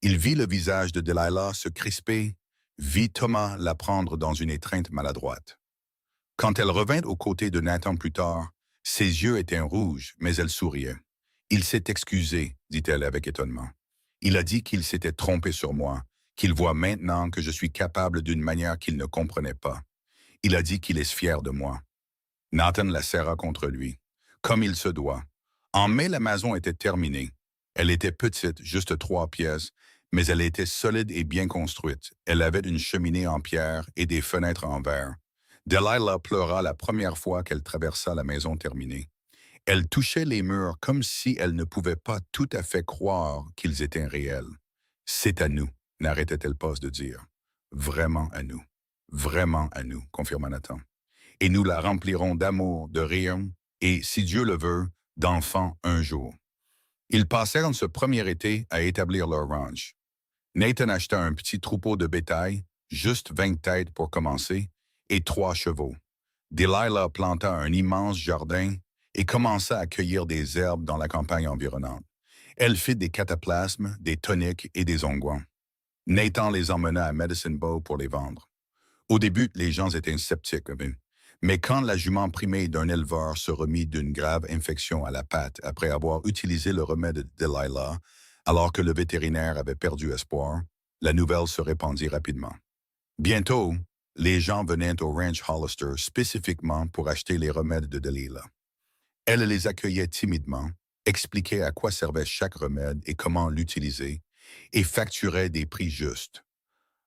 [SPEAKER 1] Il vit le visage de Delilah se crisper, vit Thomas la prendre dans une étreinte maladroite. Quand elle revint aux côtés de Nathan plus tard, ses yeux étaient rouges, mais elle souriait. Il s'est excusé, dit-elle avec étonnement. Il a dit qu'il s'était trompé sur moi, qu'il voit maintenant que je suis capable d'une manière qu'il ne comprenait pas. Il a dit qu'il est fier de moi. Nathan la serra contre lui, comme il se doit. En mai, la maison était terminée. Elle était petite, juste 3 pièces, mais elle était solide et bien construite. Elle avait une cheminée en pierre et des fenêtres en verre. Delilah pleura la première fois qu'elle traversa la maison terminée. Elle touchait les murs comme si elle ne pouvait pas tout à fait croire qu'ils étaient réels. « C'est à nous », n'arrêtait-elle pas de dire. « Vraiment à nous. Vraiment à nous », confirma Nathan. « Et nous la remplirons d'amour, de rire, et, si Dieu le veut, d'enfants un jour. » Ils passèrent ce premier été à établir leur ranch. Nathan acheta un petit troupeau de bétail, juste 20 têtes pour commencer, et 3 chevaux. Delilah planta un immense jardin et commença à cueillir des herbes dans la campagne environnante. Elle fit des cataplasmes, des toniques et des onguents. Nathan les emmena à Medicine Bow pour les vendre. Au début, les gens étaient sceptiques, mais quand la jument primée d'un éleveur se remit d'une grave infection à la patte après avoir utilisé le remède de Delilah, alors que le vétérinaire avait perdu espoir, la nouvelle se répandit rapidement. Bientôt, les gens venaient au ranch Hollister spécifiquement pour acheter les remèdes de Delilah. Elle les accueillait timidement, expliquait à quoi servait chaque remède et comment l'utiliser, et facturait des prix justes.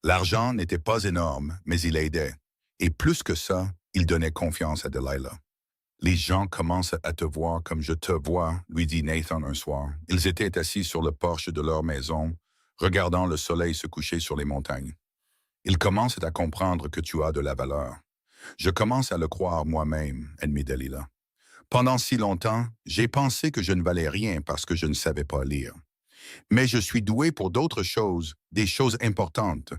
[SPEAKER 1] L'argent n'était pas énorme, mais il aidait. Et plus que ça, il donnait confiance à Delilah. « Les gens commencent à te voir comme je te vois », lui dit Nathan un soir. Ils étaient assis sur le porche de leur maison, regardant le soleil se coucher sur les montagnes. « Ils commencent à comprendre que tu as de la valeur. »« Je commence à le croire moi-même », admit Delilah. « Pendant si longtemps, j'ai pensé que je ne valais rien parce que je ne savais pas lire. Mais je suis doué pour d'autres choses, des choses importantes. »«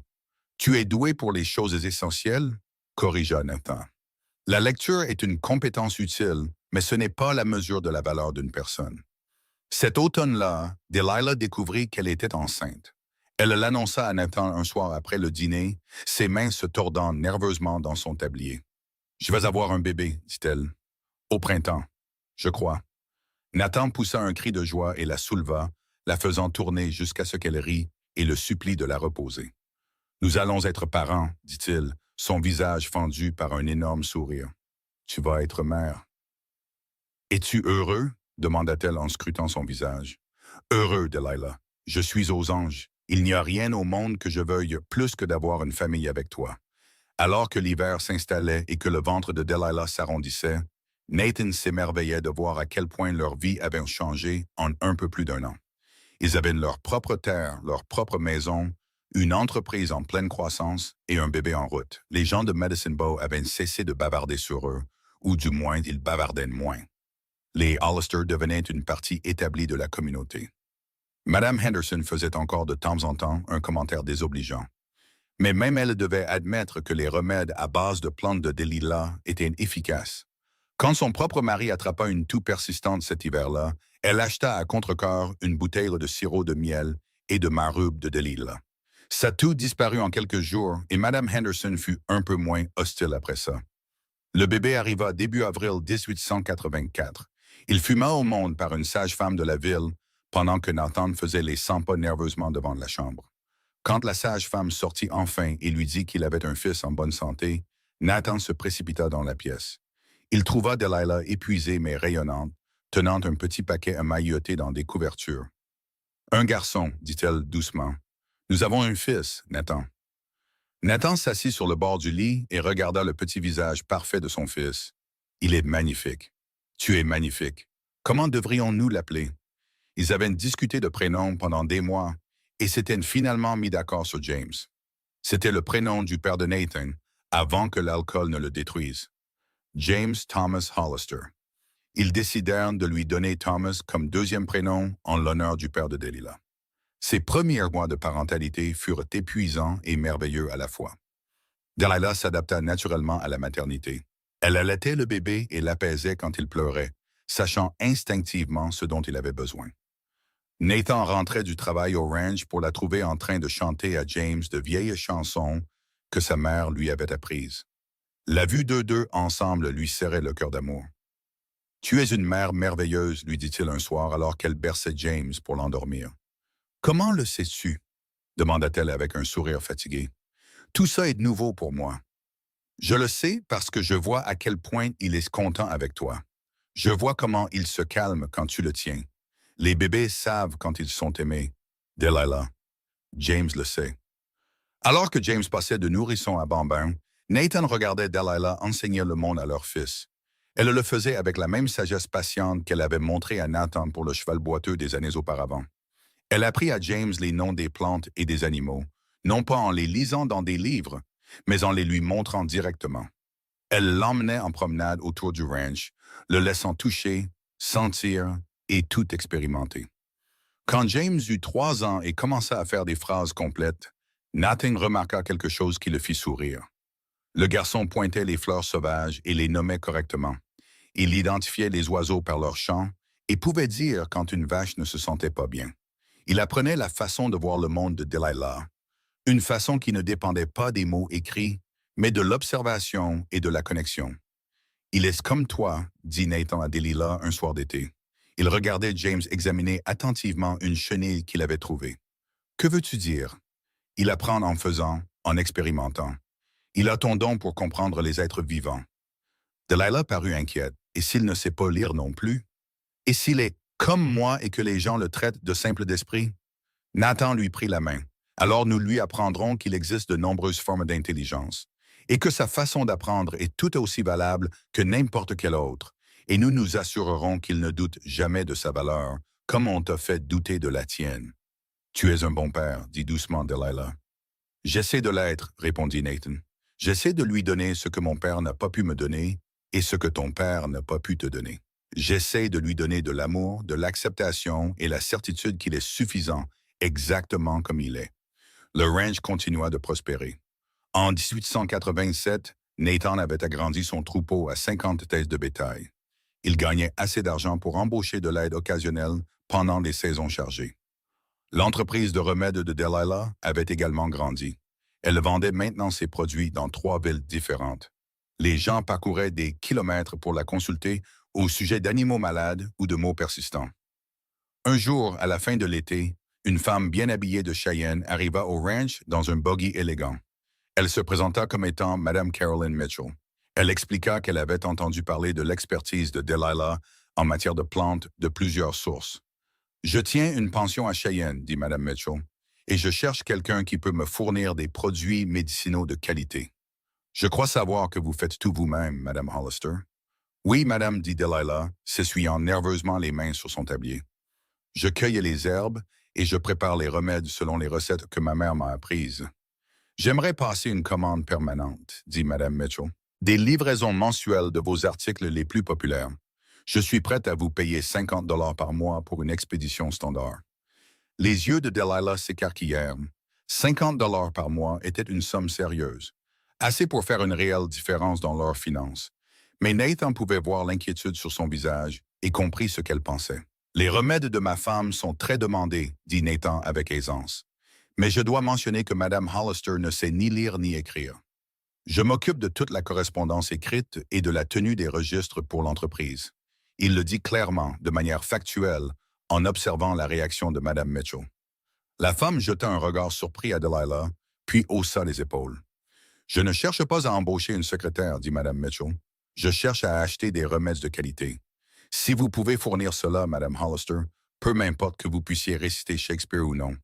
[SPEAKER 1] Tu es doué pour les choses essentielles ?» corrigea Nathan. « La lecture est une compétence utile, mais ce n'est pas la mesure de la valeur d'une personne. » Cet automne-là, Delilah découvrit qu'elle était enceinte. Elle l'annonça à Nathan un soir après le dîner, ses mains se tordant nerveusement dans son tablier. « Je vais avoir un bébé, dit-elle. Au printemps, je crois. » Nathan poussa un cri de joie et la souleva, la faisant tourner jusqu'à ce qu'elle rit et le supplie de la reposer. « Nous allons être parents, dit-il, son visage fendu par un énorme sourire. « Tu vas être mère. »« Es-tu heureux ?» demanda-t-elle en scrutant son visage. « Heureux, Delilah. Je suis aux anges. Il n'y a rien au monde que je veuille plus que d'avoir une famille avec toi. » Alors que l'hiver s'installait et que le ventre de Delilah s'arrondissait, Nathan s'émerveillait de voir à quel point leur vie avait changé en un peu plus d'1 an. Ils avaient leur propre terre, leur propre maison, une entreprise en pleine croissance et un bébé en route. Les gens de Medicine Bow avaient cessé de bavarder sur eux, ou du moins ils bavardaient moins. Les Hollister devenaient une partie établie de la communauté. Madame Henderson faisait encore de temps en temps un commentaire désobligeant. Mais même elle devait admettre que les remèdes à base de plantes de Delilah étaient efficaces. Quand son propre mari attrapa une toux persistante cet hiver-là, elle acheta à contre-cœur une bouteille de sirop de miel et de marrube de Delilah. Sa toux disparut en quelques jours et Madame Henderson fut un peu moins hostile après ça. Le bébé arriva début avril 1884. Il fut mis au monde par une sage-femme de la ville pendant que Nathan faisait les 100 pas nerveusement devant la chambre. Quand la sage-femme sortit enfin et lui dit qu'il avait un fils en bonne santé, Nathan se précipita dans la pièce. Il trouva Delilah épuisée mais rayonnante, tenant un petit paquet emmailloté dans des couvertures. « Un garçon, dit-elle doucement. Nous avons un fils, Nathan. » Nathan s'assit sur le bord du lit et regarda le petit visage parfait de son fils. « Il est magnifique. Tu es magnifique. Comment devrions-nous l'appeler? » Ils avaient discuté de prénoms pendant des mois, et s'étaient finalement mis d'accord sur James. C'était le prénom du père de Nathan, avant que l'alcool ne le détruise. James Thomas Hollister. Ils décidèrent de lui donner Thomas comme deuxième prénom en l'honneur du père de Delilah. Ses premiers mois de parentalité furent épuisants et merveilleux à la fois. Delilah s'adapta naturellement à la maternité. Elle allaitait le bébé et l'apaisait quand il pleurait, sachant instinctivement ce dont il avait besoin. Nathan rentrait du travail au ranch pour la trouver en train de chanter à James de vieilles chansons que sa mère lui avait apprises. La vue d'eux deux ensemble lui serrait le cœur d'amour. « Tu es une mère merveilleuse, lui dit-il un soir alors qu'elle berçait James pour l'endormir. « Comment le sais-tu? Demanda-t-elle avec un sourire fatigué. « Tout ça est nouveau pour moi. Je le sais parce que je vois à quel point il est content avec toi. Je vois comment il se calme quand tu le tiens. Les bébés savent quand ils sont aimés. Delilah. James le sait. » Alors que James passait de nourrisson à bambin, Nathan regardait Delilah enseigner le monde à leur fils. Elle le faisait avec la même sagesse patiente qu'elle avait montrée à Nathan pour le cheval boiteux des années auparavant. Elle apprit à James les noms des plantes et des animaux, non pas en les lisant dans des livres, mais en les lui montrant directement. Elle l'emmenait en promenade autour du ranch, le laissant toucher, sentir et tout expérimenter. Quand James eut 3 ans et commença à faire des phrases complètes, Nathan remarqua quelque chose qui le fit sourire. Le garçon pointait les fleurs sauvages et les nommait correctement. Il identifiait les oiseaux par leur chant et pouvait dire quand une vache ne se sentait pas bien. Il apprenait la façon de voir le monde de Delilah, une façon qui ne dépendait pas des mots écrits, mais de l'observation et de la connexion. « Il est comme toi, dit Nathan à Delilah un soir d'été. Il regardait James examiner attentivement une chenille qu'il avait trouvée. « Que veux-tu dire? » « Il apprend en faisant, en expérimentant. Il a ton don pour comprendre les êtres vivants. » Delilah parut inquiète. « Et s'il ne sait pas lire non plus? Et s'il est comme moi et que les gens le traitent de simple d'esprit? » Nathan lui prit la main. « Alors nous lui apprendrons qu'il existe de nombreuses formes d'intelligence, et que sa façon d'apprendre est tout aussi valable que n'importe quelle autre, et nous nous assurerons qu'il ne doute jamais de sa valeur, comme on t'a fait douter de la tienne. »« Tu es un bon père, dit doucement Delilah. »« J'essaie de l'être, répondit Nathan. J'essaie de lui donner ce que mon père n'a pas pu me donner et ce que ton père n'a pas pu te donner. J'essaie de lui donner de l'amour, de l'acceptation et la certitude qu'il est suffisant, exactement comme il est. » Le ranch continua de prospérer. En 1887, Nathan avait agrandi son troupeau à 50 têtes de bétail. Il gagnait assez d'argent pour embaucher de l'aide occasionnelle pendant les saisons chargées. L'entreprise de remèdes de Delilah avait également grandi. Elle vendait maintenant ses produits dans 3 villes différentes. Les gens parcouraient des kilomètres pour la consulter au sujet d'animaux malades ou de maux persistants. Un jour, à la fin de l'été, une femme bien habillée de Cheyenne arriva au ranch dans un buggy élégant. Elle se présenta comme étant Madame Carolyn Mitchell. Elle expliqua qu'elle avait entendu parler de l'expertise de Delilah en matière de plantes de plusieurs sources. « Je tiens une pension à Cheyenne, dit Madame Mitchell, et je cherche quelqu'un qui peut me fournir des produits médicinaux de qualité. Je crois savoir que vous faites tout vous-même, Madame Hollister. »« Oui, Madame, dit Delilah, s'essuyant nerveusement les mains sur son tablier. « Je cueille les herbes et je prépare les remèdes selon les recettes que ma mère m'a apprises. »« J'aimerais passer une commande permanente, dit Madame Mitchell. Des livraisons mensuelles de vos articles les plus populaires. Je suis prête à vous payer 50 $ par mois pour une expédition standard. » Les yeux de Delilah s'écarquillèrent. 50 $ par mois était une somme sérieuse, assez pour faire une réelle différence dans leurs finances. Mais Nathan pouvait voir l'inquiétude sur son visage et comprit ce qu'elle pensait. « Les remèdes de ma femme sont très demandés, dit Nathan avec aisance. Mais je dois mentionner que Madame Hollister ne sait ni lire ni écrire. Je m'occupe de toute la correspondance écrite et de la tenue des registres pour l'entreprise. » Il le dit clairement, de manière factuelle, en observant la réaction de Madame Mitchell. La femme jeta un regard surpris à Delilah, puis haussa les épaules. « Je ne cherche pas à embaucher une secrétaire, dit Madame Mitchell. Je cherche à acheter des remèdes de qualité. Si vous pouvez fournir cela, Madame Hollister, peu m'importe que vous puissiez réciter Shakespeare ou non. »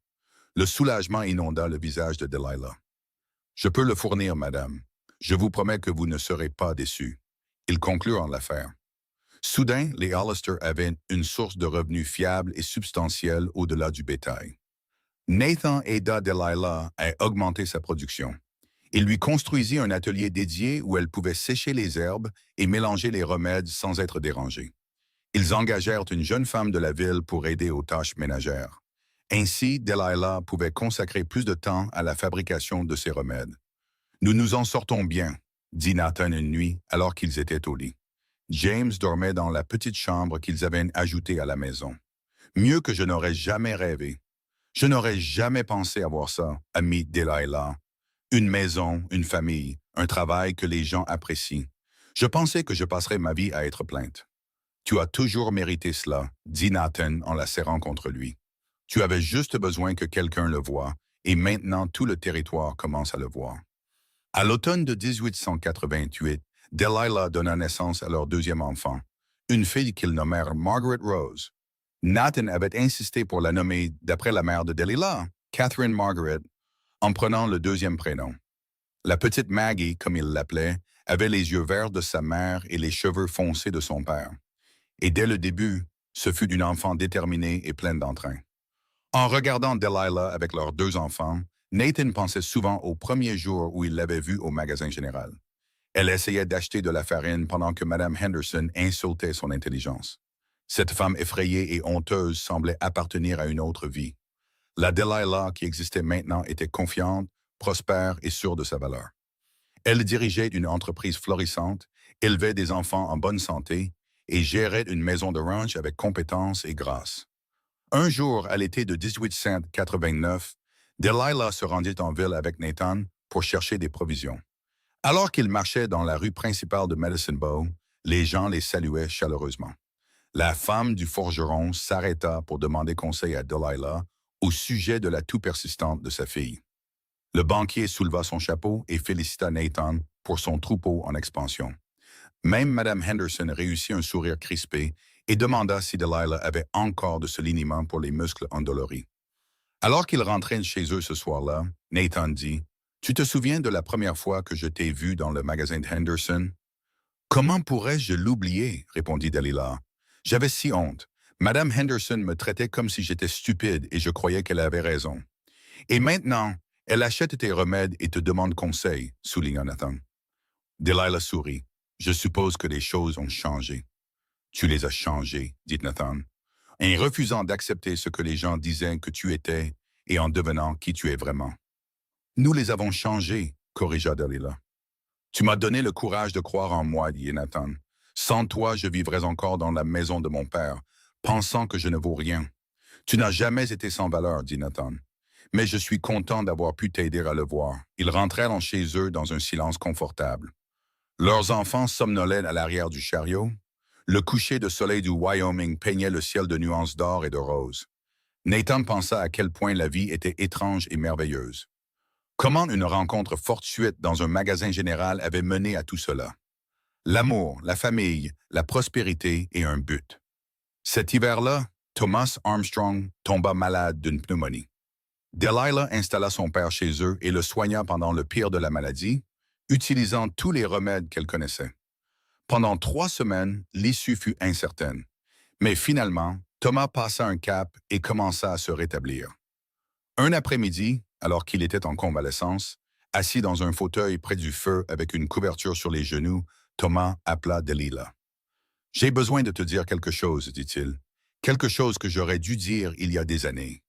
[SPEAKER 1] Le soulagement inonda le visage de Delilah. « Je peux le fournir, Madame. Je vous promets que vous ne serez pas déçus. » Ils conclurent l'affaire. Soudain, les Hollister avaient une source de revenus fiable et substantielle au-delà du bétail. Nathan aida Delilah à augmenter sa production. Il lui construisit un atelier dédié où elle pouvait sécher les herbes et mélanger les remèdes sans être dérangée. Ils engagèrent une jeune femme de la ville pour aider aux tâches ménagères. Ainsi, Delilah pouvait consacrer plus de temps à la fabrication de ses remèdes. Nous nous en sortons bien, dit Nathan une nuit alors qu'ils étaient au lit. James dormait dans la petite chambre qu'ils avaient ajoutée à la maison. Mieux que je n'aurais jamais rêvé. Je n'aurais jamais pensé avoir ça, amie Delilah. Une maison, une famille, un travail que les gens apprécient. Je pensais que je passerais ma vie à être plainte. Tu as toujours mérité cela, dit Nathan en la serrant contre lui. Tu avais juste besoin que quelqu'un le voie, et maintenant tout le territoire commence à le voir. À l'automne de 1888, Delilah donna naissance à leur deuxième enfant, une fille qu'ils nommèrent Margaret Rose. Nathan avait insisté pour la nommer d'après la mère de Delilah, Catherine Margaret, en prenant le deuxième prénom. La petite Maggie, comme il l'appelait, avait les yeux verts de sa mère et les cheveux foncés de son père. Et dès le début, ce fut une enfant déterminée et pleine d'entrain. En regardant Delilah avec leurs deux enfants, Nathan pensait souvent au premier jour où il l'avait vue au magasin général. Elle essayait d'acheter de la farine pendant que Mme Henderson insultait son intelligence. Cette femme effrayée et honteuse semblait appartenir à une autre vie. La Delilah qui existait maintenant était confiante, prospère et sûre de sa valeur. Elle dirigeait une entreprise florissante, élevait des enfants en bonne santé et gérait une maison de ranch avec compétence et grâce. Un jour, à l'été de 1889, Delilah se rendit en ville avec Nathan pour chercher des provisions. Alors qu'ils marchaient dans la rue principale de Medicine Bow, les gens les saluaient chaleureusement. La femme du forgeron s'arrêta pour demander conseil à Delilah au sujet de la toux persistante de sa fille. Le banquier souleva son chapeau et félicita Nathan pour son troupeau en expansion. Même Mme Henderson réussit un sourire crispé et demanda si Delilah avait encore de ce liniment pour les muscles endoloris. Alors qu'ils rentraient chez eux ce soir-là, Nathan dit « Tu te souviens de la première fois que je t'ai vu dans le magasin de Henderson? » « Comment pourrais-je l'oublier? » répondit Delilah. « J'avais si honte. Mme Henderson me traitait comme si j'étais stupide et je croyais qu'elle avait raison. Et maintenant, elle achète tes remèdes et te demande conseil, souligna Nathan. Delilah sourit. Je suppose que les choses ont changé. Tu les as changées, dit Nathan, en refusant d'accepter ce que les gens disaient que tu étais et en devenant qui tu es vraiment. Nous les avons changées, corrigea Delilah. Tu m'as donné le courage de croire en moi, dit Nathan. Sans toi, je vivrais encore dans la maison de mon père, pensant que je ne vaux rien. Tu n'as jamais été sans valeur, dit Nathan. Mais je suis content d'avoir pu t'aider à le voir. Ils rentrèrent chez eux dans un silence confortable. Leurs enfants somnolaient à l'arrière du chariot. Le coucher de soleil du Wyoming peignait le ciel de nuances d'or et de rose. Nathan pensa à quel point la vie était étrange et merveilleuse. Comment une rencontre fortuite dans un magasin général avait mené à tout cela? L'amour, la famille, la prospérité et un but. Cet hiver-là, Thomas Armstrong tomba malade d'une pneumonie. Delilah installa son père chez eux et le soigna pendant le pire de la maladie, utilisant tous les remèdes qu'elle connaissait. Pendant 3 semaines, l'issue fut incertaine. Mais finalement, Thomas passa un cap et commença à se rétablir. Un après-midi, alors qu'il était en convalescence, assis dans un fauteuil près du feu avec une couverture sur les genoux, Thomas appela Delilah. « J'ai besoin de te dire quelque chose, dit-il. Quelque chose que j'aurais dû dire il y a des années. »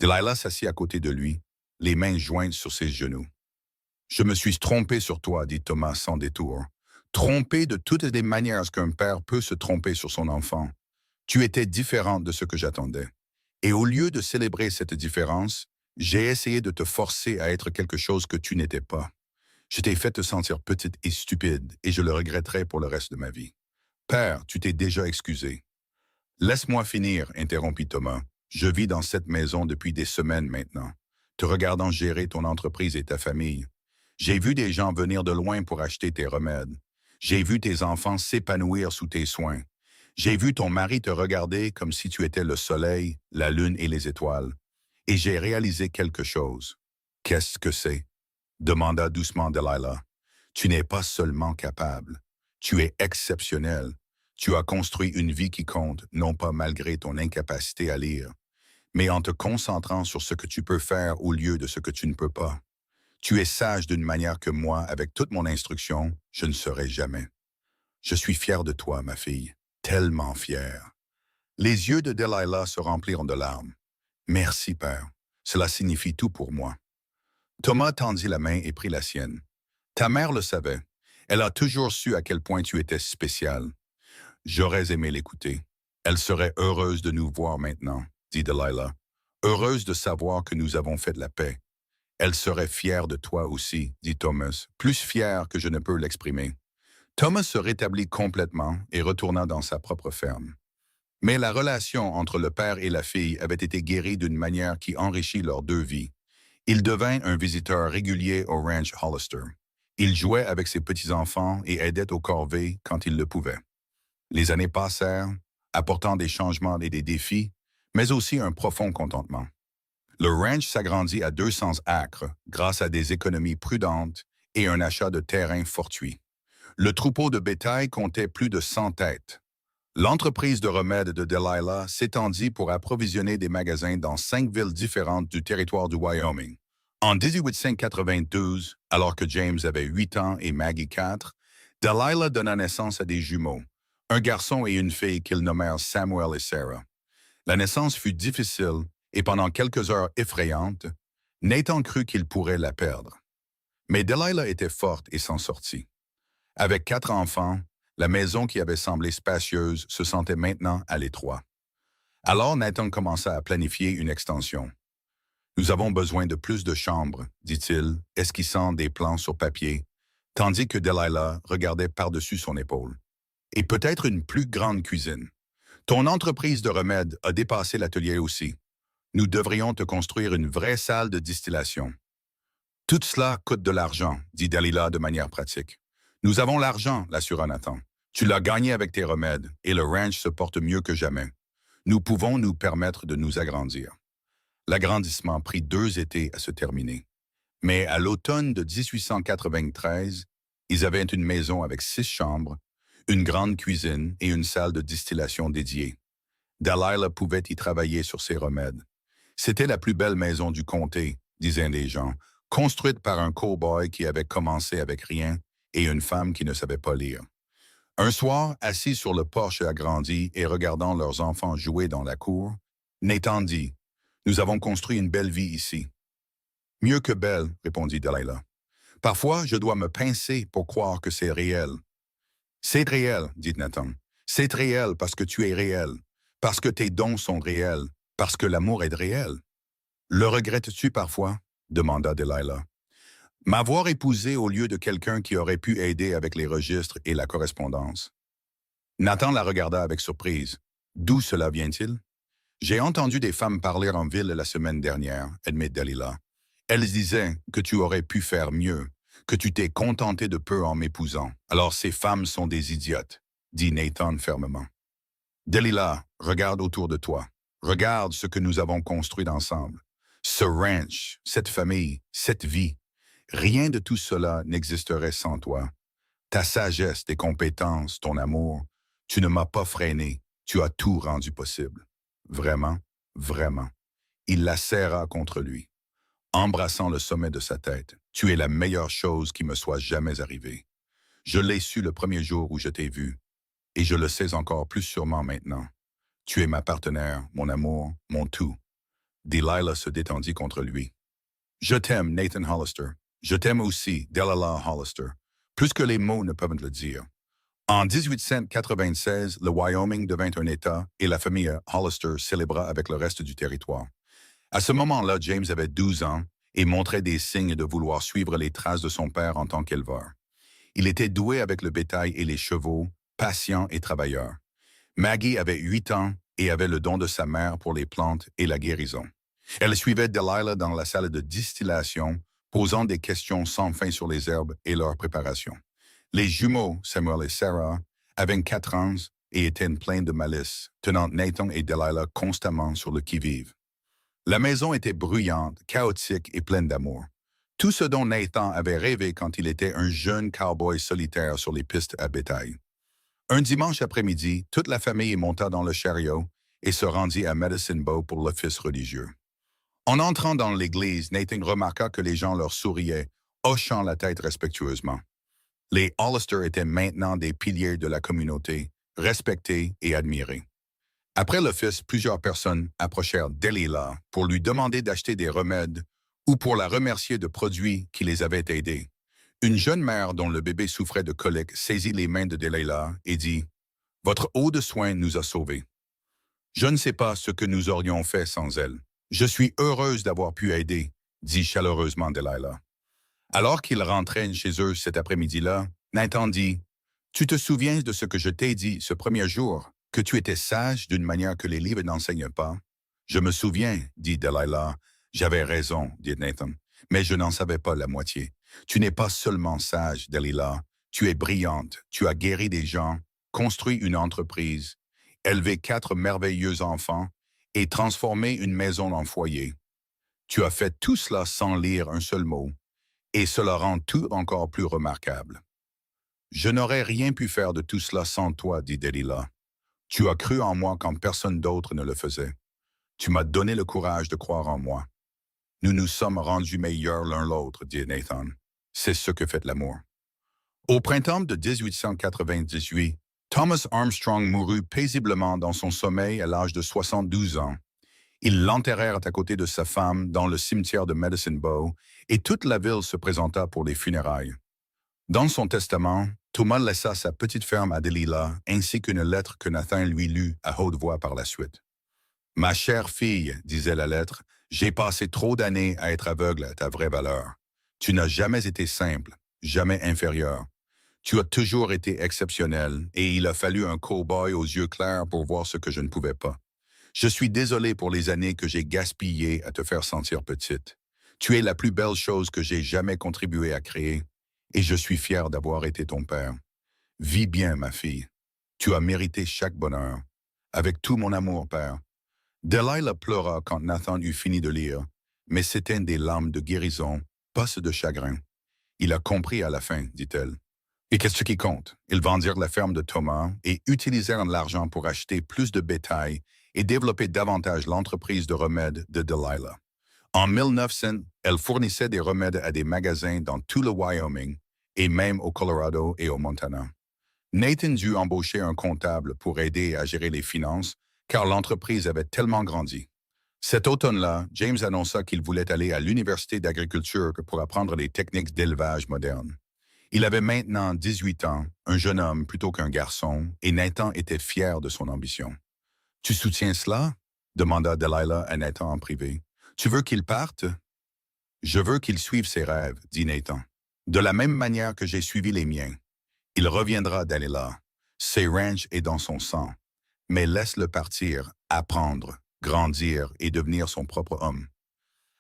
[SPEAKER 1] Delilah s'assit à côté de lui, les mains jointes sur ses genoux. « Je me suis trompé sur toi, dit Thomas sans détour. Trompé de toutes les manières qu'un père peut se tromper sur son enfant. Tu étais différente de ce que j'attendais. Et au lieu de célébrer cette différence, j'ai essayé de te forcer à être quelque chose que tu n'étais pas. Je t'ai fait te sentir petite et stupide, et je le regretterai pour le reste de ma vie. Père, tu t'es déjà excusé. » « Laisse-moi finir, interrompit Thomas. Je vis dans cette maison depuis des semaines maintenant, te regardant gérer ton entreprise et ta famille. J'ai vu des gens venir de loin pour acheter tes remèdes. J'ai vu tes enfants s'épanouir sous tes soins. J'ai vu ton mari te regarder comme si tu étais le soleil, la lune et les étoiles. Et j'ai réalisé quelque chose. « Qu'est-ce que c'est? » demanda doucement Delilah. « Tu n'es pas seulement capable. Tu es exceptionnel. Tu as construit une vie qui compte, non pas malgré ton incapacité à lire, mais en te concentrant sur ce que tu peux faire au lieu de ce que tu ne peux pas. Tu es sage d'une manière que moi, avec toute mon instruction, je ne serai jamais. Je suis fier de toi, ma fille, tellement fier. Les yeux de Delilah se remplirent de larmes. Merci, père. Cela signifie tout pour moi. Thomas tendit la main et prit la sienne. Ta mère le savait. Elle a toujours su à quel point tu étais spécial. J'aurais aimé l'écouter. Elle serait heureuse de nous voir maintenant, dit Delilah. Heureuse de savoir que nous avons fait la paix. Elle serait fière de toi aussi, dit Thomas, plus fière que je ne peux l'exprimer. Thomas se rétablit complètement et retourna dans sa propre ferme. Mais la relation entre le père et la fille avait été guérie d'une manière qui enrichit leurs deux vies. Il devint un visiteur régulier au ranch Hollister. Il jouait avec ses petits-enfants et aidait aux corvées quand il le pouvait. Les années passèrent, apportant des changements et des défis, mais aussi un profond contentement. Le ranch s'agrandit à 200 acres grâce à des économies prudentes et un achat de terrain fortuit. Le troupeau de bétail comptait plus de 100 têtes. L'entreprise de remèdes de Delilah s'étendit pour approvisionner des magasins dans 5 villes différentes du territoire du Wyoming. En 1892, alors que James avait 8 ans et Maggie 4, Delilah donna naissance à des jumeaux, un garçon et une fille qu'ils nommèrent Samuel et Sarah. La naissance fut difficile et pendant quelques heures effrayantes, Nathan crut qu'il pourrait la perdre. Mais Delilah était forte et s'en sortit. Avec 4 enfants, la maison qui avait semblé spacieuse se sentait maintenant à l'étroit. Alors Nathan commença à planifier une extension. « Nous avons besoin de plus de chambres, dit-il, esquissant des plans sur papier, tandis que Delilah regardait par-dessus son épaule. « Et peut-être une plus grande cuisine. Ton entreprise de remèdes a dépassé l'atelier aussi. Nous devrions te construire une vraie salle de distillation. » « Tout cela coûte de l'argent, dit Delilah de manière pratique. « Nous avons l'argent, l'assura Nathan. Tu l'as gagné avec tes remèdes et le ranch se porte mieux que jamais. Nous pouvons nous permettre de nous agrandir. » L'agrandissement prit 2 étés à se terminer. Mais à l'automne de 1893, ils avaient une maison avec 6 chambres, une grande cuisine et une salle de distillation dédiée. Delilah pouvait y travailler sur ses remèdes. C'était la plus belle maison du comté, disaient les gens, construite par un cow-boy qui avait commencé avec rien et une femme qui ne savait pas lire. Un soir, assis sur le porche agrandi et regardant leurs enfants jouer dans la cour, Nathan dit « Nous avons construit une belle vie ici. »« Mieux que belle, répondit Delilah. Parfois, je dois me pincer pour croire que c'est réel. »« C'est réel, dit Nathan. C'est réel parce que tu es réel, parce que tes dons sont réels, parce que l'amour est réel. »« Le regrettes-tu parfois? » demanda Delilah. « M'avoir épousé au lieu de quelqu'un qui aurait pu aider avec les registres et la correspondance. » Nathan la regarda avec surprise. « D'où cela vient-il? »« J'ai entendu des femmes parler en ville la semaine dernière, admit Delilah. Elles disaient que tu aurais pu faire mieux, que tu t'es contenté de peu en m'épousant. Alors ces femmes sont des idiotes, dit Nathan fermement. Delilah, regarde autour de toi. Regarde ce que nous avons construit ensemble. Ce ranch, cette famille, cette vie. Rien de tout cela n'existerait sans toi. Ta sagesse, tes compétences, ton amour, tu ne m'as pas freiné, tu as tout rendu possible. Vraiment, vraiment. Il la serra contre lui, embrassant le sommet de sa tête. Tu es la meilleure chose qui me soit jamais arrivée. Je l'ai su le premier jour où je t'ai vu, et je le sais encore plus sûrement maintenant. Tu es ma partenaire, mon amour, mon tout. Delilah se détendit contre lui. Je t'aime, Nathan Hollister. Je t'aime aussi, Delilah Hollister. Plus que les mots ne peuvent le dire. En 1896, le Wyoming devint un État et la famille Hollister célébra avec le reste du territoire. À ce moment-là, James avait 12 ans et montrait des signes de vouloir suivre les traces de son père en tant qu'éleveur. Il était doué avec le bétail et les chevaux, patient et travailleur. Maggie avait 8 ans et avait le don de sa mère pour les plantes et la guérison. Elle suivait Delilah dans la salle de distillation, posant des questions sans fin sur les herbes et leur préparation. Les jumeaux, Samuel et Sarah, avaient 4 ans et étaient pleins de malice, tenant Nathan et Delilah constamment sur le qui-vive. La maison était bruyante, chaotique et pleine d'amour. Tout ce dont Nathan avait rêvé quand il était un jeune cow-boy solitaire sur les pistes à bétail. Un dimanche après-midi, toute la famille monta dans le chariot et se rendit à Medicine Bow pour l'office religieux. En entrant dans l'église, Nathan remarqua que les gens leur souriaient, hochant la tête respectueusement. Les Hollister étaient maintenant des piliers de la communauté, respectés et admirés. Après l'office, plusieurs personnes approchèrent Delilah pour lui demander d'acheter des remèdes ou pour la remercier de produits qui les avaient aidés. Une jeune mère dont le bébé souffrait de coliques saisit les mains de Delilah et dit « Votre eau de soin nous a sauvés. Je ne sais pas ce que nous aurions fait sans elle. Je suis heureuse d'avoir pu aider, dit chaleureusement Delilah. Alors qu'ils rentraient chez eux cet après-midi-là, Nathan dit « Tu te souviens de ce que je t'ai dit ce premier jour, que tu étais sage d'une manière que les livres n'enseignent pas? » « Je me souviens, dit Delilah. « J'avais raison, dit Nathan, mais je n'en savais pas la moitié. Tu n'es pas seulement sage, Delilah. Tu es brillante, tu as guéri des gens, construit une entreprise, élevé 4 merveilleux enfants et transformé une maison en foyer. Tu as fait tout cela sans lire un seul mot, et cela rend tout encore plus remarquable. Je n'aurais rien pu faire de tout cela sans toi, dit Delilah. Tu as cru en moi quand personne d'autre ne le faisait. Tu m'as donné le courage de croire en moi. Nous nous sommes rendus meilleurs l'un l'autre, dit Nathan. C'est ce que fait l'amour. Au printemps de 1898, Thomas Armstrong mourut paisiblement dans son sommeil à l'âge de 72 ans. Ils l'enterrèrent à côté de sa femme dans le cimetière de Medicine Bow et toute la ville se présenta pour les funérailles. Dans son testament, Thomas laissa sa petite ferme à Delilah ainsi qu'une lettre que Nathan lui lut à haute voix par la suite. « Ma chère fille, disait la lettre, j'ai passé trop d'années à être aveugle à ta vraie valeur. Tu n'as jamais été simple, jamais inférieur. Tu as toujours été exceptionnel et il a fallu un cow-boy aux yeux clairs pour voir ce que je ne pouvais pas. Je suis désolé pour les années que j'ai gaspillées à te faire sentir petite. Tu es la plus belle chose que j'ai jamais contribué à créer et je suis fier d'avoir été ton père. Vis bien, ma fille. Tu as mérité chaque bonheur. Avec tout mon amour, père. » Delilah pleura quand Nathan eut fini de lire, mais c'étaient des larmes de guérison, pas ceux de chagrin. Il a compris à la fin, dit-elle. Et qu'est-ce qui compte? Ils vendirent la ferme de Thomas et utilisèrent l'argent pour acheter plus de bétail et développer davantage l'entreprise de remèdes de Delilah. En 1900, elle fournissait des remèdes à des magasins dans tout le Wyoming et même au Colorado et au Montana. Nathan dut embaucher un comptable pour aider à gérer les finances car l'entreprise avait tellement grandi. Cet automne-là, James annonça qu'il voulait aller à l'université d'agriculture pour apprendre les techniques d'élevage modernes. Il avait maintenant 18 ans, un jeune homme plutôt qu'un garçon, et Nathan était fier de son ambition. « Tu soutiens cela? » demanda Delilah à Nathan en privé. « Tu veux qu'il parte? »« Je veux qu'il suive ses rêves, » dit Nathan. « De la même manière que j'ai suivi les miens. Il reviendra, Delilah. Ses ranchs est dans son sang. Mais laisse-le partir, apprendre, grandir et devenir son propre homme. »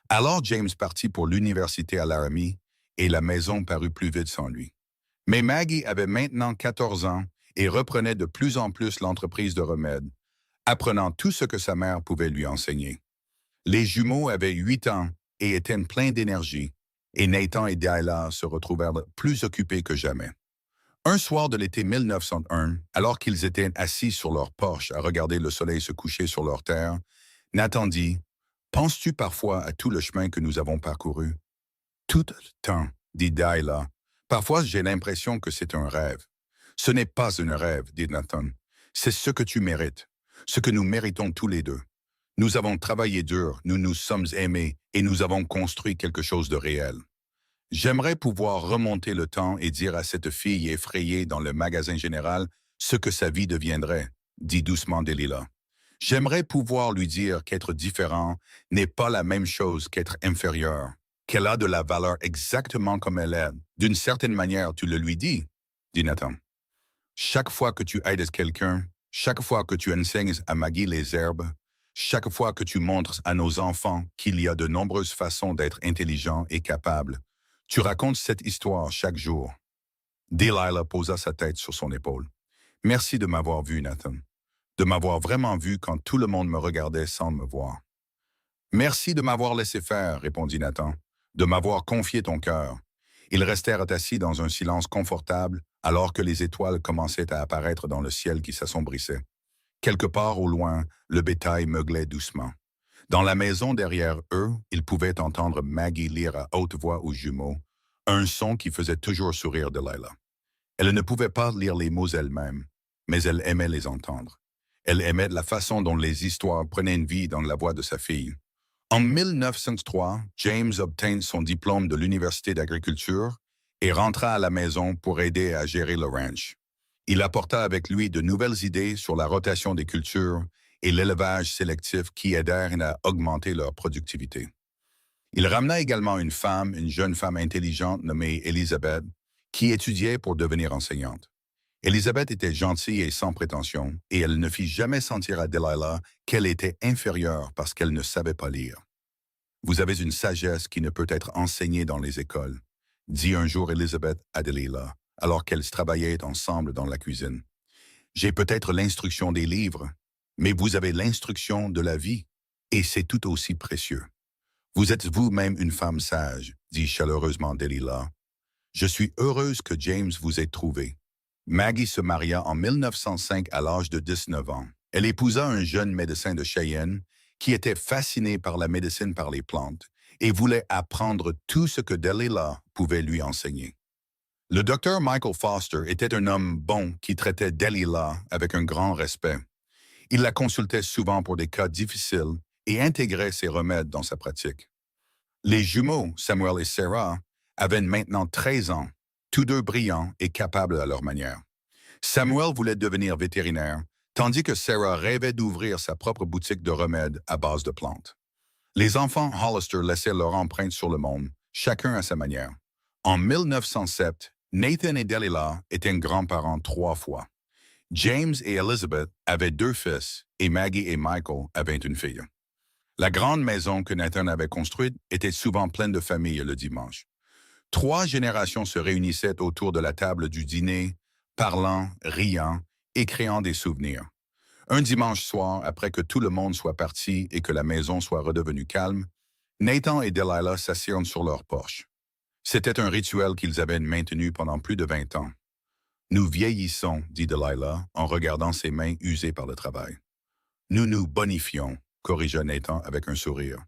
[SPEAKER 1] Alors James partit pour l'université à Laramie et la maison parut plus vide sans lui. Mais Maggie avait maintenant 14 ans et reprenait de plus en plus l'entreprise de remèdes, apprenant tout ce que sa mère pouvait lui enseigner. Les jumeaux avaient 8 ans et étaient pleins d'énergie, et Nathan et Delilah se retrouvèrent plus occupés que jamais. Un soir de l'été 1901, alors qu'ils étaient assis sur leur porche à regarder le soleil se coucher sur leur terre, Nathan dit « Penses-tu parfois à tout le chemin que nous avons parcouru? » « Tout le temps, dit Delilah. Parfois, j'ai l'impression que c'est un rêve. » « Ce n'est pas un rêve, dit Nathan. C'est ce que tu mérites, ce que nous méritons tous les deux. Nous avons travaillé dur, nous nous sommes aimés et nous avons construit quelque chose de réel. J'aimerais pouvoir remonter le temps et dire à cette fille effrayée dans le magasin général ce que sa vie deviendrait, dit doucement Delilah. J'aimerais pouvoir lui dire qu'être différent n'est pas la même chose qu'être inférieur, qu'elle a de la valeur exactement comme elle est. D'une certaine manière, tu le lui dis, dit Nathan. Chaque fois que tu aides quelqu'un, chaque fois que tu enseignes à Maggie les herbes, chaque fois que tu montres à nos enfants qu'il y a de nombreuses façons d'être intelligent et capable, tu racontes cette histoire chaque jour. Delilah posa sa tête sur son épaule. Merci de m'avoir vu, Nathan. De m'avoir vraiment vu quand tout le monde me regardait sans me voir. Merci de m'avoir laissé faire, répondit Nathan, de m'avoir confié ton cœur. Ils restèrent assis dans un silence confortable alors que les étoiles commençaient à apparaître dans le ciel qui s'assombrissait. Quelque part au loin, le bétail meuglait doucement. Dans la maison derrière eux, ils pouvaient entendre Maggie lire à haute voix aux jumeaux, un son qui faisait toujours sourire Delilah. Elle ne pouvait pas lire les mots elle-même, mais elle aimait les entendre. Elle aimait la façon dont les histoires prenaient une vie dans la voix de sa fille. En 1903, James obtint son diplôme de l'Université d'agriculture et rentra à la maison pour aider à gérer le ranch. Il apporta avec lui de nouvelles idées sur la rotation des cultures et l'élevage sélectif qui aidèrent à augmenter leur productivité. Il ramena également une jeune femme intelligente nommée Elizabeth, qui étudiait pour devenir enseignante. Elizabeth était gentille et sans prétention, et elle ne fit jamais sentir à Delilah qu'elle était inférieure parce qu'elle ne savait pas lire. Vous avez une sagesse qui ne peut être enseignée dans les écoles, dit un jour Elizabeth à Delilah, alors qu'elles travaillaient ensemble dans la cuisine. J'ai peut-être l'instruction des livres, mais vous avez l'instruction de la vie, et c'est tout aussi précieux. Vous êtes vous-même une femme sage, dit chaleureusement Delilah. Je suis heureuse que James vous ait trouvé. Maggie se maria en 1905 à l'âge de 19 ans. Elle épousa un jeune médecin de Cheyenne qui était fasciné par la médecine par les plantes et voulait apprendre tout ce que Delilah pouvait lui enseigner. Le docteur Michael Foster était un homme bon qui traitait Delilah avec un grand respect. Il la consultait souvent pour des cas difficiles et intégrait ses remèdes dans sa pratique. Les jumeaux, Samuel et Sarah, avaient maintenant 13 ans, tous deux brillants et capables à leur manière. Samuel voulait devenir vétérinaire, tandis que Sarah rêvait d'ouvrir sa propre boutique de remèdes à base de plantes. Les enfants Hollister laissaient leur empreinte sur le monde, chacun à sa manière. En 1907, Nathan et Delilah étaient grands-parents 3 fois. James et Elizabeth avaient 2 fils et Maggie et Michael avaient une fille. La grande maison que Nathan avait construite était souvent pleine de familles le dimanche. 3 générations se réunissaient autour de la table du dîner, parlant, riant et créant des souvenirs. Un dimanche soir, après que tout le monde soit parti et que la maison soit redevenue calme, Nathan et Delilah s'assirent sur leur porche. C'était un rituel qu'ils avaient maintenu pendant plus de 20 ans. « Nous vieillissons, dit Delilah, en regardant ses mains usées par le travail. « Nous nous bonifions, corrigea Nathan avec un sourire,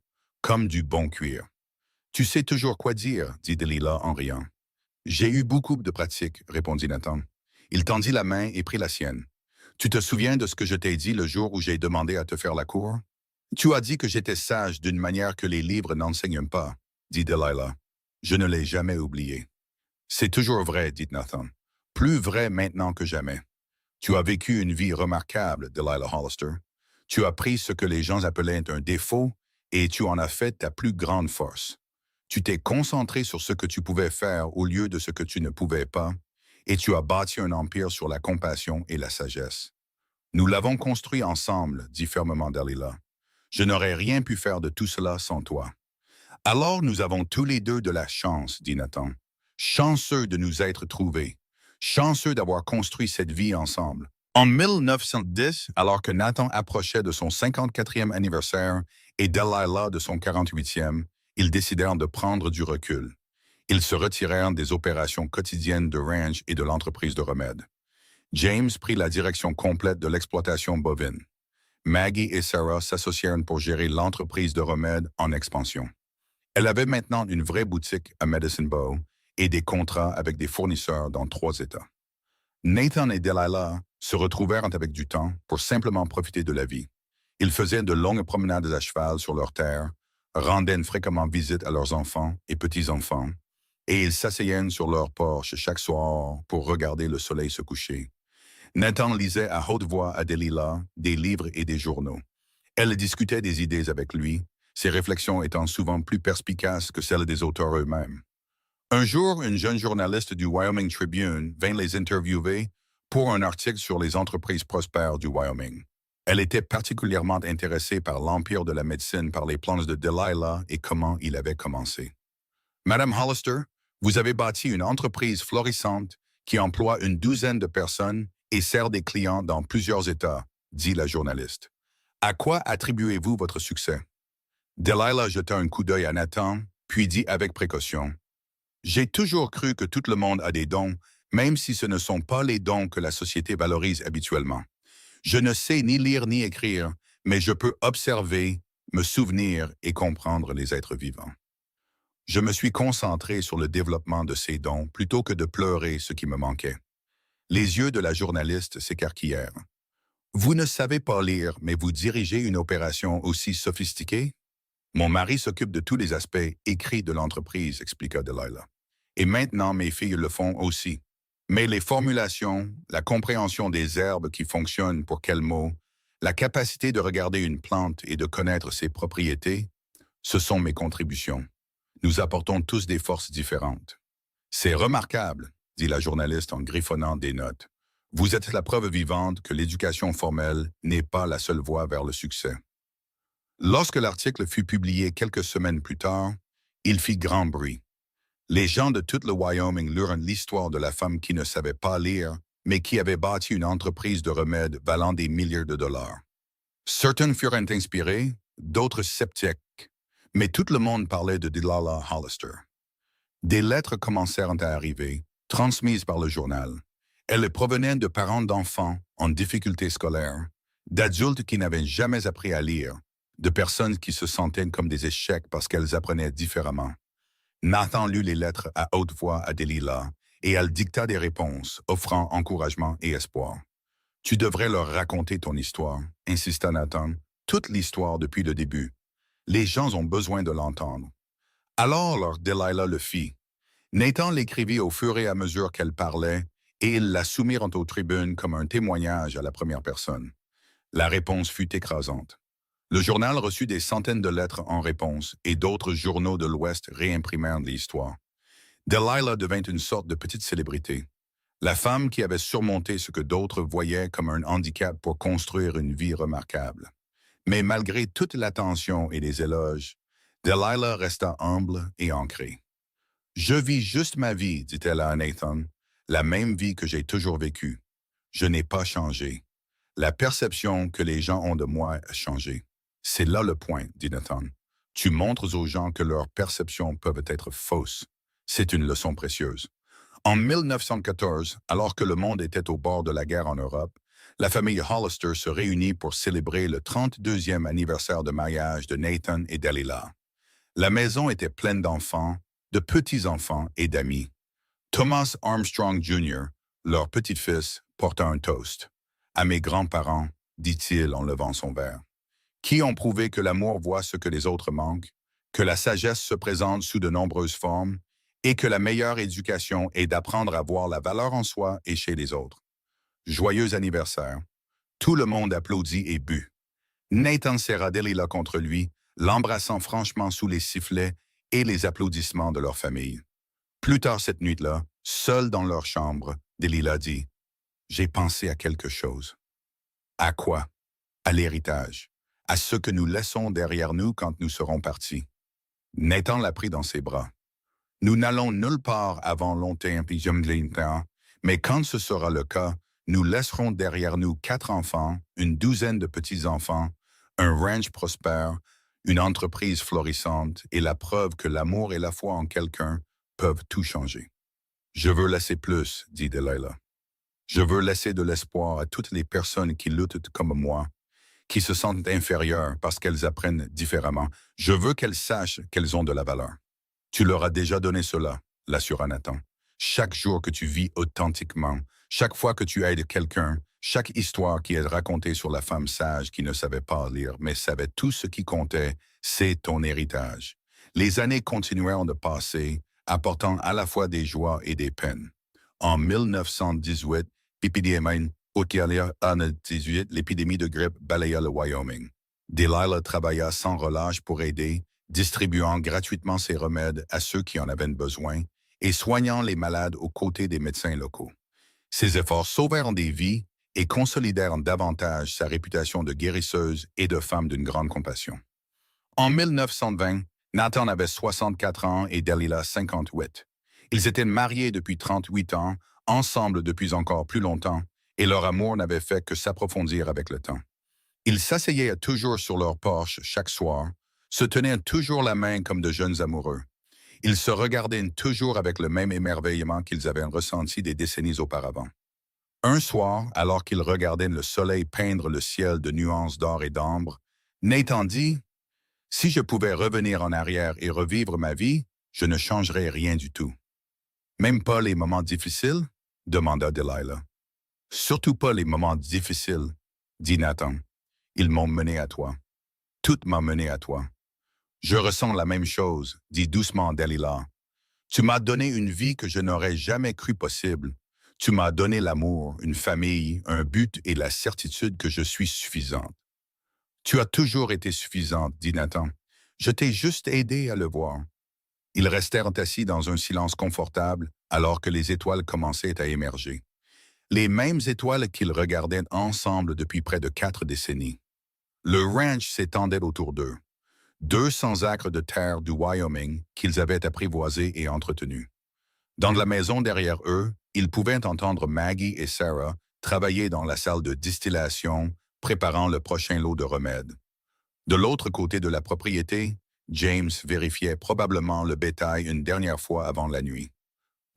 [SPEAKER 1] comme du bon cuir. « Tu sais toujours quoi dire, dit Delilah en riant. « J'ai eu beaucoup de pratique, répondit Nathan. Il tendit la main et prit la sienne. « Tu te souviens de ce que je t'ai dit le jour où j'ai demandé à te faire la cour? Tu as dit que j'étais sage d'une manière que les livres n'enseignent pas, dit Delilah. Je ne l'ai jamais oublié. C'est toujours vrai, dit Nathan. Plus vrai maintenant que jamais. Tu as vécu une vie remarquable, Delilah Hollister. Tu as pris ce que les gens appelaient un défaut et tu en as fait ta plus grande force. Tu t'es concentré sur ce que tu pouvais faire au lieu de ce que tu ne pouvais pas, et tu as bâti un empire sur la compassion et la sagesse. Nous l'avons construit ensemble, dit fermement Delilah. Je n'aurais rien pu faire de tout cela sans toi. Alors nous avons tous les deux de la chance, dit Nathan. Chanceux de nous être trouvés. Chanceux d'avoir construit cette vie ensemble. En 1910, alors que Nathan approchait de son 54e anniversaire et Delilah de son 48e, ils décidèrent de prendre du recul. Ils se retirèrent des opérations quotidiennes de ranch et de l'entreprise de remèdes. James prit la direction complète de l'exploitation bovine. Maggie et Sarah s'associèrent pour gérer l'entreprise de remèdes en expansion. Elle avait maintenant une vraie boutique à Medicine Bow et des contrats avec des fournisseurs dans 3 États. Nathan et Delilah se retrouvèrent avec du temps pour simplement profiter de la vie. Ils faisaient de longues promenades à cheval sur leur terre, rendaient fréquemment visite à leurs enfants et petits-enfants, et ils s'asseyaient sur leur porche chaque soir pour regarder le soleil se coucher. Nathan lisait à haute voix à Delilah des livres et des journaux. Elle discutait des idées avec lui, ses réflexions étant souvent plus perspicaces que celles des auteurs eux-mêmes. Un jour, une jeune journaliste du Wyoming Tribune vint les interviewer pour un article sur les entreprises prospères du Wyoming. Elle était particulièrement intéressée par l'empire de la médecine par les plans de Delilah et comment il avait commencé. « Madame Hollister, vous avez bâti une entreprise florissante qui emploie une 12aine de personnes et sert des clients dans plusieurs États, dit la journaliste. À quoi attribuez-vous votre succès? Delilah jeta un coup d'œil à Nathan, puis dit avec précaution. J'ai toujours cru que tout le monde a des dons, même si ce ne sont pas les dons que la société valorise habituellement. Je ne sais ni lire ni écrire, mais je peux observer, me souvenir et comprendre les êtres vivants. Je me suis concentré sur le développement de ces dons plutôt que de pleurer ce qui me manquait. Les yeux de la journaliste s'écarquillèrent. Vous ne savez pas lire, mais vous dirigez une opération aussi sophistiquée? Mon mari s'occupe de tous les aspects écrits de l'entreprise, expliqua Delilah. Et maintenant, mes filles le font aussi. Mais les formulations, la compréhension des verbes qui fonctionnent pour quel mot, la capacité de regarder une plante et de connaître ses propriétés, ce sont mes contributions. Nous apportons tous des forces différentes. C'est remarquable, dit la journaliste en griffonnant des notes. Vous êtes la preuve vivante que l'éducation formelle n'est pas la seule voie vers le succès. Lorsque l'article fut publié quelques semaines plus tard, il fit grand bruit. Les gens de tout le Wyoming lurent l'histoire de la femme qui ne savait pas lire, mais qui avait bâti une entreprise de remèdes valant des milliers de dollars. Certains furent inspirés, d'autres sceptiques, mais tout le monde parlait de Delilah Hollister. Des lettres commencèrent à arriver, transmises par le journal. Elles provenaient de parents d'enfants en difficulté scolaire, d'adultes qui n'avaient jamais appris à lire, de personnes qui se sentaient comme des échecs parce qu'elles apprenaient différemment. Nathan lut les lettres à haute voix à Delilah et elle dicta des réponses, offrant encouragement et espoir. « Tu devrais leur raconter ton histoire, » insista Nathan, « toute l'histoire depuis le début. Les gens ont besoin de l'entendre. » Alors leur Delilah le fit. Nathan l'écrivit au fur et à mesure qu'elle parlait et ils la soumirent aux tribunes comme un témoignage à la première personne. La réponse fut écrasante. Le journal reçut des centaines de lettres en réponse et d'autres journaux de l'Ouest réimprimèrent l'histoire. Delilah devint une sorte de petite célébrité. La femme qui avait surmonté ce que d'autres voyaient comme un handicap pour construire une vie remarquable. Mais malgré toute l'attention et les éloges, Delilah resta humble et ancrée. « Je vis juste ma vie, dit-elle à Nathan, la même vie que j'ai toujours vécue. Je n'ai pas changé. La perception que les gens ont de moi a changé. C'est là le point, dit Nathan. Tu montres aux gens que leurs perceptions peuvent être fausses. C'est une leçon précieuse. En 1914, alors que le monde était au bord de la guerre en Europe, la famille Hollister se réunit pour célébrer le 32e anniversaire de mariage de Nathan et Delilah. La maison était pleine d'enfants, de petits-enfants et d'amis. Thomas Armstrong Jr., leur petit-fils, porta un toast. « À mes grands-parents, dit-il en levant son verre. Qui ont prouvé que l'amour voit ce que les autres manquent, que la sagesse se présente sous de nombreuses formes et que la meilleure éducation est d'apprendre à voir la valeur en soi et chez les autres. Joyeux anniversaire. Tout le monde applaudit et but. Nathan serra Delilah contre lui, l'embrassant franchement sous les sifflets et les applaudissements de leur famille. Plus tard cette nuit-là, seule dans leur chambre, Delilah dit « J'ai pensé à quelque chose. » « À quoi? » « À l'héritage. À ce que nous laissons derrière nous quand nous serons partis. » Nathan la prit dans ses bras. « Nous n'allons nulle part avant longtemps, mais quand ce sera le cas, nous laisserons derrière nous 4 enfants, une douzaine de petits-enfants, un ranch prospère, une entreprise florissante et la preuve que l'amour et la foi en quelqu'un peuvent tout changer. »« Je veux laisser plus, dit Delilah. Je veux laisser de l'espoir à toutes les personnes qui luttent comme moi, qui se sentent inférieures parce qu'elles apprennent différemment. Je veux qu'elles sachent qu'elles ont de la valeur. » « Tu leur as déjà donné cela, » l'assura Nathan. « Chaque jour que tu vis authentiquement, chaque fois que tu aides quelqu'un, chaque histoire qui est racontée sur la femme sage qui ne savait pas lire, mais savait tout ce qui comptait, c'est ton héritage. » Les années continuèrent de passer, apportant à la fois des joies et des peines. En 1918, l'épidémie de grippe balaya le Wyoming. Delilah travailla sans relâche pour aider, distribuant gratuitement ses remèdes à ceux qui en avaient besoin et soignant les malades aux côtés des médecins locaux. Ses efforts sauvèrent des vies et consolidèrent davantage sa réputation de guérisseuse et de femme d'une grande compassion. En 1920, Nathan avait 64 ans et Delilah 58. Ils étaient mariés depuis 38 ans, ensemble depuis encore plus longtemps, et leur amour n'avait fait que s'approfondir avec le temps. Ils s'asseyaient toujours sur leur porche chaque soir, se tenaient toujours la main comme de jeunes amoureux. Ils se regardaient toujours avec le même émerveillement qu'ils avaient ressenti des décennies auparavant. Un soir, alors qu'il regardait le soleil peindre le ciel de nuances d'or et d'ambre, Nathan dit, si je pouvais revenir en arrière et revivre ma vie, je ne changerais rien du tout. Même pas les moments difficiles? Demanda Delilah. Surtout pas les moments difficiles, dit Nathan. Ils m'ont mené à toi. Tout m'a mené à toi. Je ressens la même chose, dit doucement Delilah. Tu m'as donné une vie que je n'aurais jamais cru possible. Tu m'as donné l'amour, une famille, un but et la certitude que je suis suffisante. Tu as toujours été suffisante, dit Nathan. Je t'ai juste aidé à le voir. Ils restèrent assis dans un silence confortable alors que les étoiles commençaient à émerger. Les mêmes étoiles qu'ils regardaient ensemble depuis près de 4 décennies. Le ranch s'étendait autour d'eux. 200 acres de terre du Wyoming qu'ils avaient apprivoisés et entretenus. Dans la maison derrière eux, ils pouvaient entendre Maggie et Sarah travailler dans la salle de distillation, préparant le prochain lot de remèdes. De l'autre côté de la propriété, James vérifiait probablement le bétail une dernière fois avant la nuit.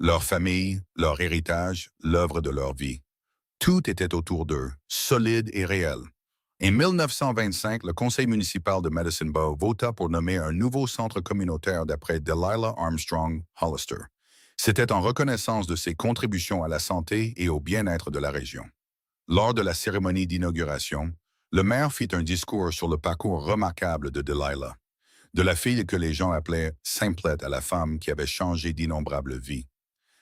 [SPEAKER 1] Leur famille, leur héritage, l'œuvre de leur vie. Tout était autour d'eux, solide et réel. En 1925, le conseil municipal de Medicine Bow vota pour nommer un nouveau centre communautaire d'après Delilah Armstrong Hollister. C'était en reconnaissance de ses contributions à la santé et au bien-être de la région. Lors de la cérémonie d'inauguration, le maire fit un discours sur le parcours remarquable de Delilah, de la fille que les gens appelaient Simplette à la femme qui avait changé d'innombrables vies.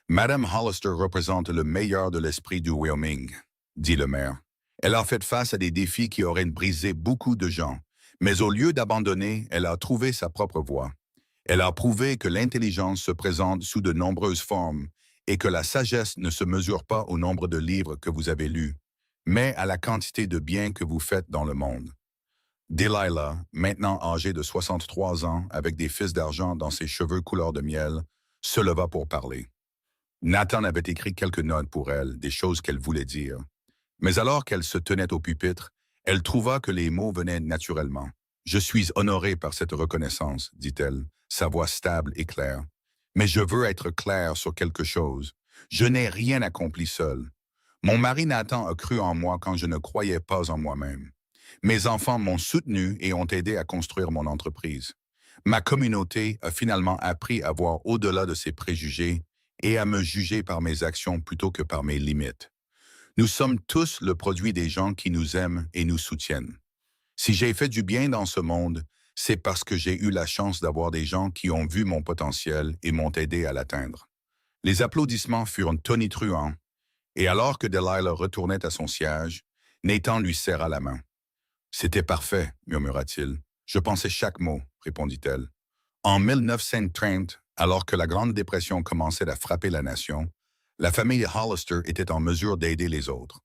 [SPEAKER 1] Madame Hollister représente le meilleur de l'esprit du Wyoming, dit le maire. Elle a fait face à des défis qui auraient brisé beaucoup de gens, mais au lieu d'abandonner, elle a trouvé sa propre voie. Elle a prouvé que l'intelligence se présente sous de nombreuses formes et que la sagesse ne se mesure pas au nombre de livres que vous avez lus, mais à la quantité de bien que vous faites dans le monde. Delilah, maintenant âgée de 63 ans avec des fils d'argent dans ses cheveux couleur de miel, se leva pour parler. Nathan avait écrit quelques notes pour elle, des choses qu'elle voulait dire. Mais alors qu'elle se tenait au pupitre, elle trouva que les mots venaient naturellement. « Je suis honorée par cette reconnaissance, dit-elle, sa voix stable et claire. Mais je veux être claire sur quelque chose. Je n'ai rien accompli seul. Mon mari Nathan a cru en moi quand je ne croyais pas en moi-même. Mes enfants m'ont soutenu et ont aidé à construire mon entreprise. Ma communauté a finalement appris à voir au-delà de ses préjugés et à me juger par mes actions plutôt que par mes limites. Nous sommes tous le produit des gens qui nous aiment et nous soutiennent. Si j'ai fait du bien dans ce monde, c'est parce que j'ai eu la chance d'avoir des gens qui ont vu mon potentiel et m'ont aidé à l'atteindre. » Les applaudissements furent tonitruants, et alors que Delilah retournait à son siège, Nathan lui serra la main. « C'était parfait, murmura-t-il. Je pensais chaque mot, répondit-elle. En 1930, alors que la Grande Dépression commençait à frapper la nation, la famille Hollister était en mesure d'aider les autres.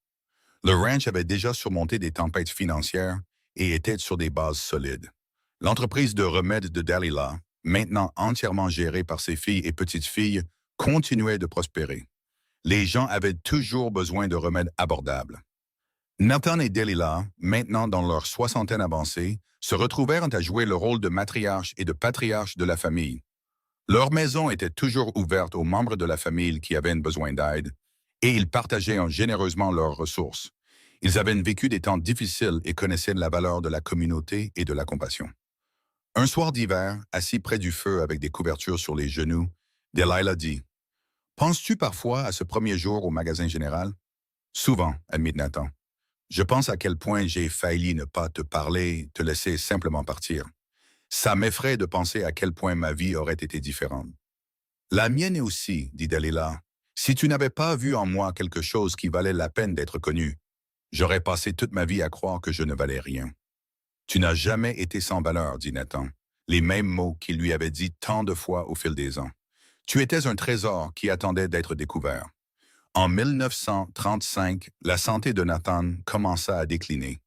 [SPEAKER 1] Le ranch avait déjà surmonté des tempêtes financières et était sur des bases solides. L'entreprise de remèdes de Delilah, maintenant entièrement gérée par ses filles et petites-filles, continuait de prospérer. Les gens avaient toujours besoin de remèdes abordables. Nathan et Delilah, maintenant dans leur soixantaine avancée, se retrouvèrent à jouer le rôle de matriarche et de patriarche de la famille. Leur maison était toujours ouverte aux membres de la famille qui avaient besoin d'aide, et ils partageaient généreusement leurs ressources. Ils avaient vécu des temps difficiles et connaissaient la valeur de la communauté et de la compassion. Un soir d'hiver, assis près du feu avec des couvertures sur les genoux, Delilah dit « Penses-tu parfois à ce premier jour au magasin général? »« Souvent, admit Nathan. Je pense à quel point j'ai failli ne pas te parler, te laisser simplement partir. Ça m'effraie de penser à quel point ma vie aurait été différente. »« La mienne aussi, dit Delilah. Si tu n'avais pas vu en moi quelque chose qui valait la peine d'être connu, j'aurais passé toute ma vie à croire que je ne valais rien. »« Tu n'as jamais été sans valeur, dit Nathan, les mêmes mots qu'il lui avait dit tant de fois au fil des ans. Tu étais un trésor qui attendait d'être découvert. » En 1935, la santé de Nathan commença à décliner.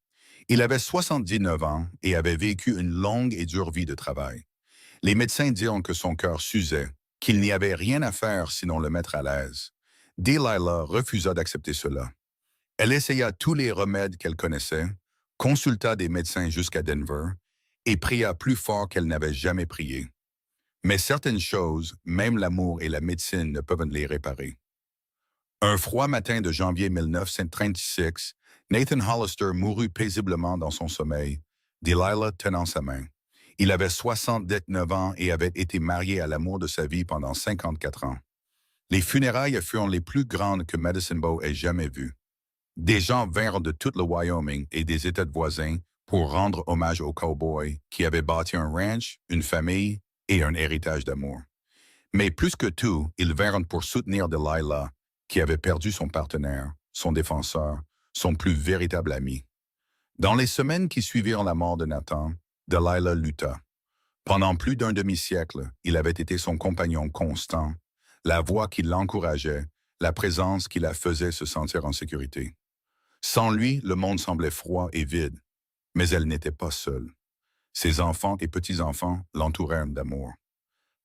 [SPEAKER 1] Il avait 79 ans et avait vécu une longue et dure vie de travail. Les médecins dirent que son cœur s'usait, qu'il n'y avait rien à faire sinon le mettre à l'aise. Delilah refusa d'accepter cela. Elle essaya tous les remèdes qu'elle connaissait, consulta des médecins jusqu'à Denver et pria plus fort qu'elle n'avait jamais prié. Mais certaines choses, même l'amour et la médecine, ne peuvent les réparer. Un froid matin de janvier 1936, Nathan Hollister mourut paisiblement dans son sommeil, Delilah tenant sa main. Il avait 69 ans et avait été marié à l'amour de sa vie pendant 54 ans. Les funérailles furent les plus grandes que Medicine Bow ait jamais vues. Des gens vinrent de tout le Wyoming et des États voisins pour rendre hommage au cowboy qui avait bâti un ranch, une famille et un héritage d'amour. Mais plus que tout, ils vinrent pour soutenir Delilah, qui avait perdu son partenaire, son défenseur, son plus véritable ami. Dans les semaines qui suivirent la mort de Nathan, Delilah lutta. Pendant plus d'un demi-siècle, il avait été son compagnon constant, la voix qui l'encourageait, la présence qui la faisait se sentir en sécurité. Sans lui, le monde semblait froid et vide, mais elle n'était pas seule. Ses enfants et petits-enfants l'entourèrent d'amour.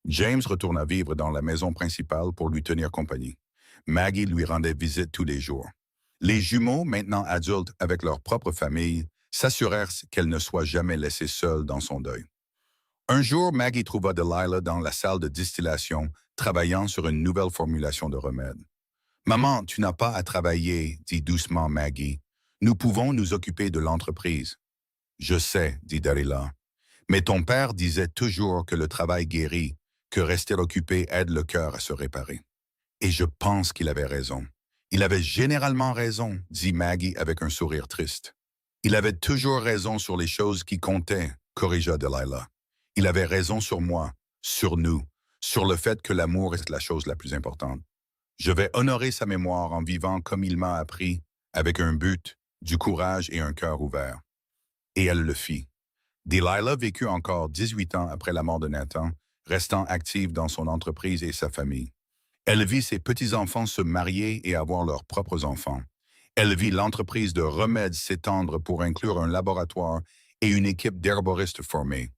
[SPEAKER 1] James retourna vivre dans la maison principale pour lui tenir compagnie. Maggie lui rendait visite tous les jours. Les jumeaux, maintenant adultes avec leur propre famille, s'assurèrent qu'elle ne soit jamais laissée seule dans son deuil. Un jour, Maggie trouva Delilah dans la salle de distillation, travaillant sur une nouvelle formulation de remède. « Maman, tu n'as pas à travailler, dit doucement Maggie. Nous pouvons nous occuper de l'entreprise. »« Je sais, dit Delilah. Mais ton père disait toujours que le travail guérit, que rester occupé aide le cœur à se réparer. Et je pense qu'il avait raison. Il avait généralement raison, dit Maggie avec un sourire triste. Il avait toujours raison sur les choses qui comptaient, corrigea Delilah. Il avait raison sur moi, sur nous, sur le fait que l'amour est la chose la plus importante. Je vais honorer sa mémoire en vivant comme il m'a appris, avec un but, du courage et un cœur ouvert. Et elle le fit. Delilah vécut encore 18 ans après la mort de Nathan, restant active dans son entreprise et sa famille. Elle vit ses petits-enfants se marier et avoir leurs propres enfants. Elle vit l'entreprise de remèdes s'étendre pour inclure un laboratoire et une équipe d'herboristes formés.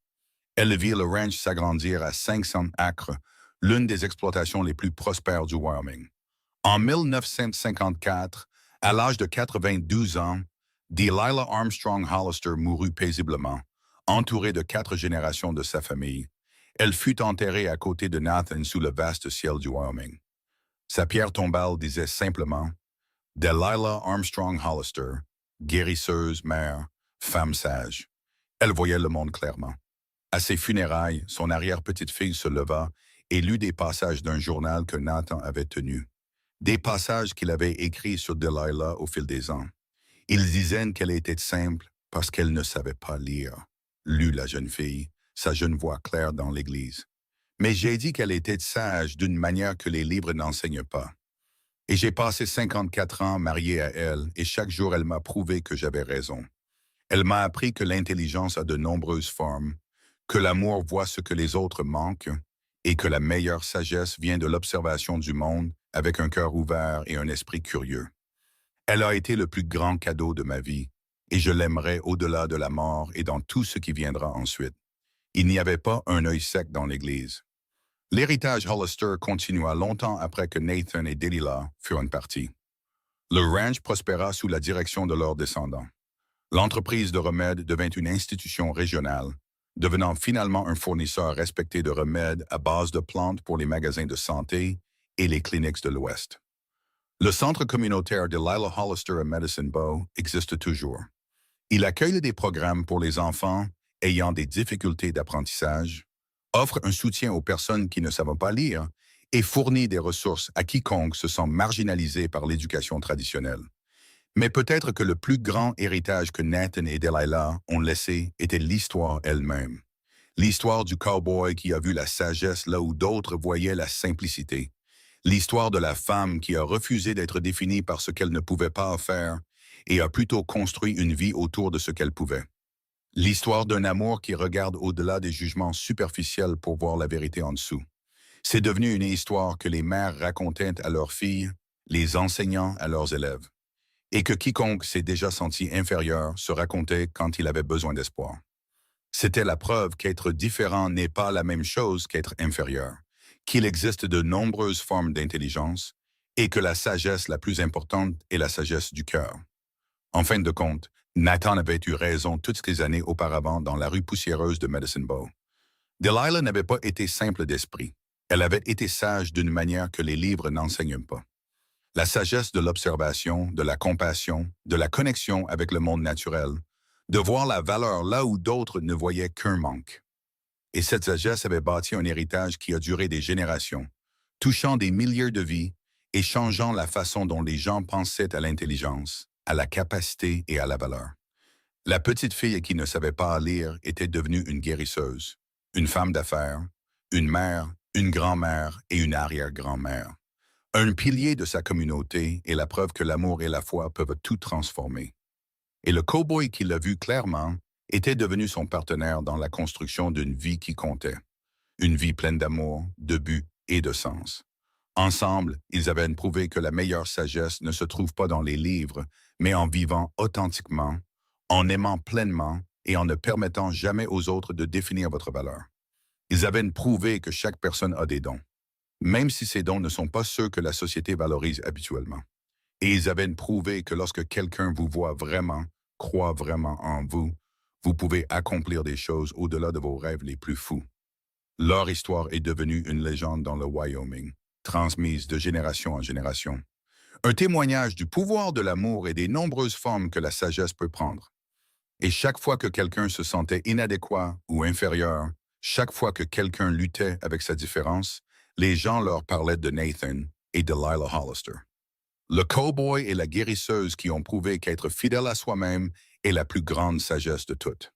[SPEAKER 1] Elle vit le ranch s'agrandir à 500 acres, l'une des exploitations les plus prospères du Wyoming. En 1954, à l'âge de 92 ans, Delilah Armstrong Hollister mourut paisiblement, entourée de 4 générations de sa famille. Elle fut enterrée à côté de Nathan sous le vaste ciel du Wyoming. Sa pierre tombale disait simplement « Delilah Armstrong Hollister, guérisseuse, mère, femme sage ». Elle voyait le monde clairement. À ses funérailles, son arrière-petite-fille se leva et lut des passages d'un journal que Nathan avait tenu. Des passages qu'il avait écrits sur Delilah au fil des ans. Ils disaient qu'elle était simple parce qu'elle ne savait pas lire, lut la jeune fille, sa jeune voix claire dans l'église. Mais j'ai dit qu'elle était sage d'une manière que les livres n'enseignent pas. Et j'ai passé 54 ans marié à elle, et chaque jour elle m'a prouvé que j'avais raison. Elle m'a appris que l'intelligence a de nombreuses formes, que l'amour voit ce que les autres manquent, et que la meilleure sagesse vient de l'observation du monde avec un cœur ouvert et un esprit curieux. Elle a été le plus grand cadeau de ma vie, et je l'aimerai au-delà de la mort et dans tout ce qui viendra ensuite. Il n'y avait pas un œil sec dans l'Église. L'héritage Hollister continua longtemps après que Nathan et Delilah furent partis. Le ranch prospéra sous la direction de leurs descendants. L'entreprise de remèdes devint une institution régionale, devenant finalement un fournisseur respecté de remèdes à base de plantes pour les magasins de santé et les cliniques de l'Ouest. Le centre communautaire Delilah Hollister à Medicine Bow existe toujours. Il accueille des programmes pour les enfants ayant des difficultés d'apprentissage, offre un soutien aux personnes qui ne savent pas lire et fournit des ressources à quiconque se sent marginalisé par l'éducation traditionnelle. Mais peut-être que le plus grand héritage que Nathan et Delilah ont laissé était l'histoire elle-même. L'histoire du cowboy qui a vu la sagesse là où d'autres voyaient la simplicité. L'histoire de la femme qui a refusé d'être définie par ce qu'elle ne pouvait pas faire et a plutôt construit une vie autour de ce qu'elle pouvait. L'histoire d'un amour qui regarde au-delà des jugements superficiels pour voir la vérité en dessous. C'est devenu une histoire que les mères racontaient à leurs filles, les enseignants à leurs élèves, et que quiconque s'est déjà senti inférieur se racontait quand il avait besoin d'espoir. C'était la preuve qu'être différent n'est pas la même chose qu'être inférieur, qu'il existe de nombreuses formes d'intelligence et que la sagesse la plus importante est la sagesse du cœur. En fin de compte, Nathan avait eu raison toutes ces années auparavant dans la rue poussiéreuse de Medicine Bow. Delilah n'avait pas été simple d'esprit. Elle avait été sage d'une manière que les livres n'enseignent pas. La sagesse de l'observation, de la compassion, de la connexion avec le monde naturel, de voir la valeur là où d'autres ne voyaient qu'un manque. Et cette sagesse avait bâti un héritage qui a duré des générations, touchant des milliers de vies et changeant la façon dont les gens pensaient à l'intelligence, à la capacité et à la valeur. La petite fille qui ne savait pas lire était devenue une guérisseuse, une femme d'affaires, une mère, une grand-mère et une arrière-grand-mère. Un pilier de sa communauté et la preuve que l'amour et la foi peuvent tout transformer. Et le cow-boy qui l'a vu clairement était devenu son partenaire dans la construction d'une vie qui comptait. Une vie pleine d'amour, de but et de sens. Ensemble, ils avaient prouvé que la meilleure sagesse ne se trouve pas dans les livres, mais en vivant authentiquement, en aimant pleinement et en ne permettant jamais aux autres de définir votre valeur. Ils avaient prouvé que chaque personne a des dons, même si ces dons ne sont pas ceux que la société valorise habituellement. Et ils avaient prouvé que lorsque quelqu'un vous voit vraiment, croit vraiment en vous, vous pouvez accomplir des choses au-delà de vos rêves les plus fous. Leur histoire est devenue une légende dans le Wyoming, transmise de génération en génération. Un témoignage du pouvoir de l'amour et des nombreuses formes que la sagesse peut prendre. Et chaque fois que quelqu'un se sentait inadéquat ou inférieur, chaque fois que quelqu'un luttait avec sa différence, les gens leur parlaient de Nathan et de Delilah Hollister. Le cow-boy et la guérisseuse qui ont prouvé qu'être fidèle à soi-même est la plus grande sagesse de toutes.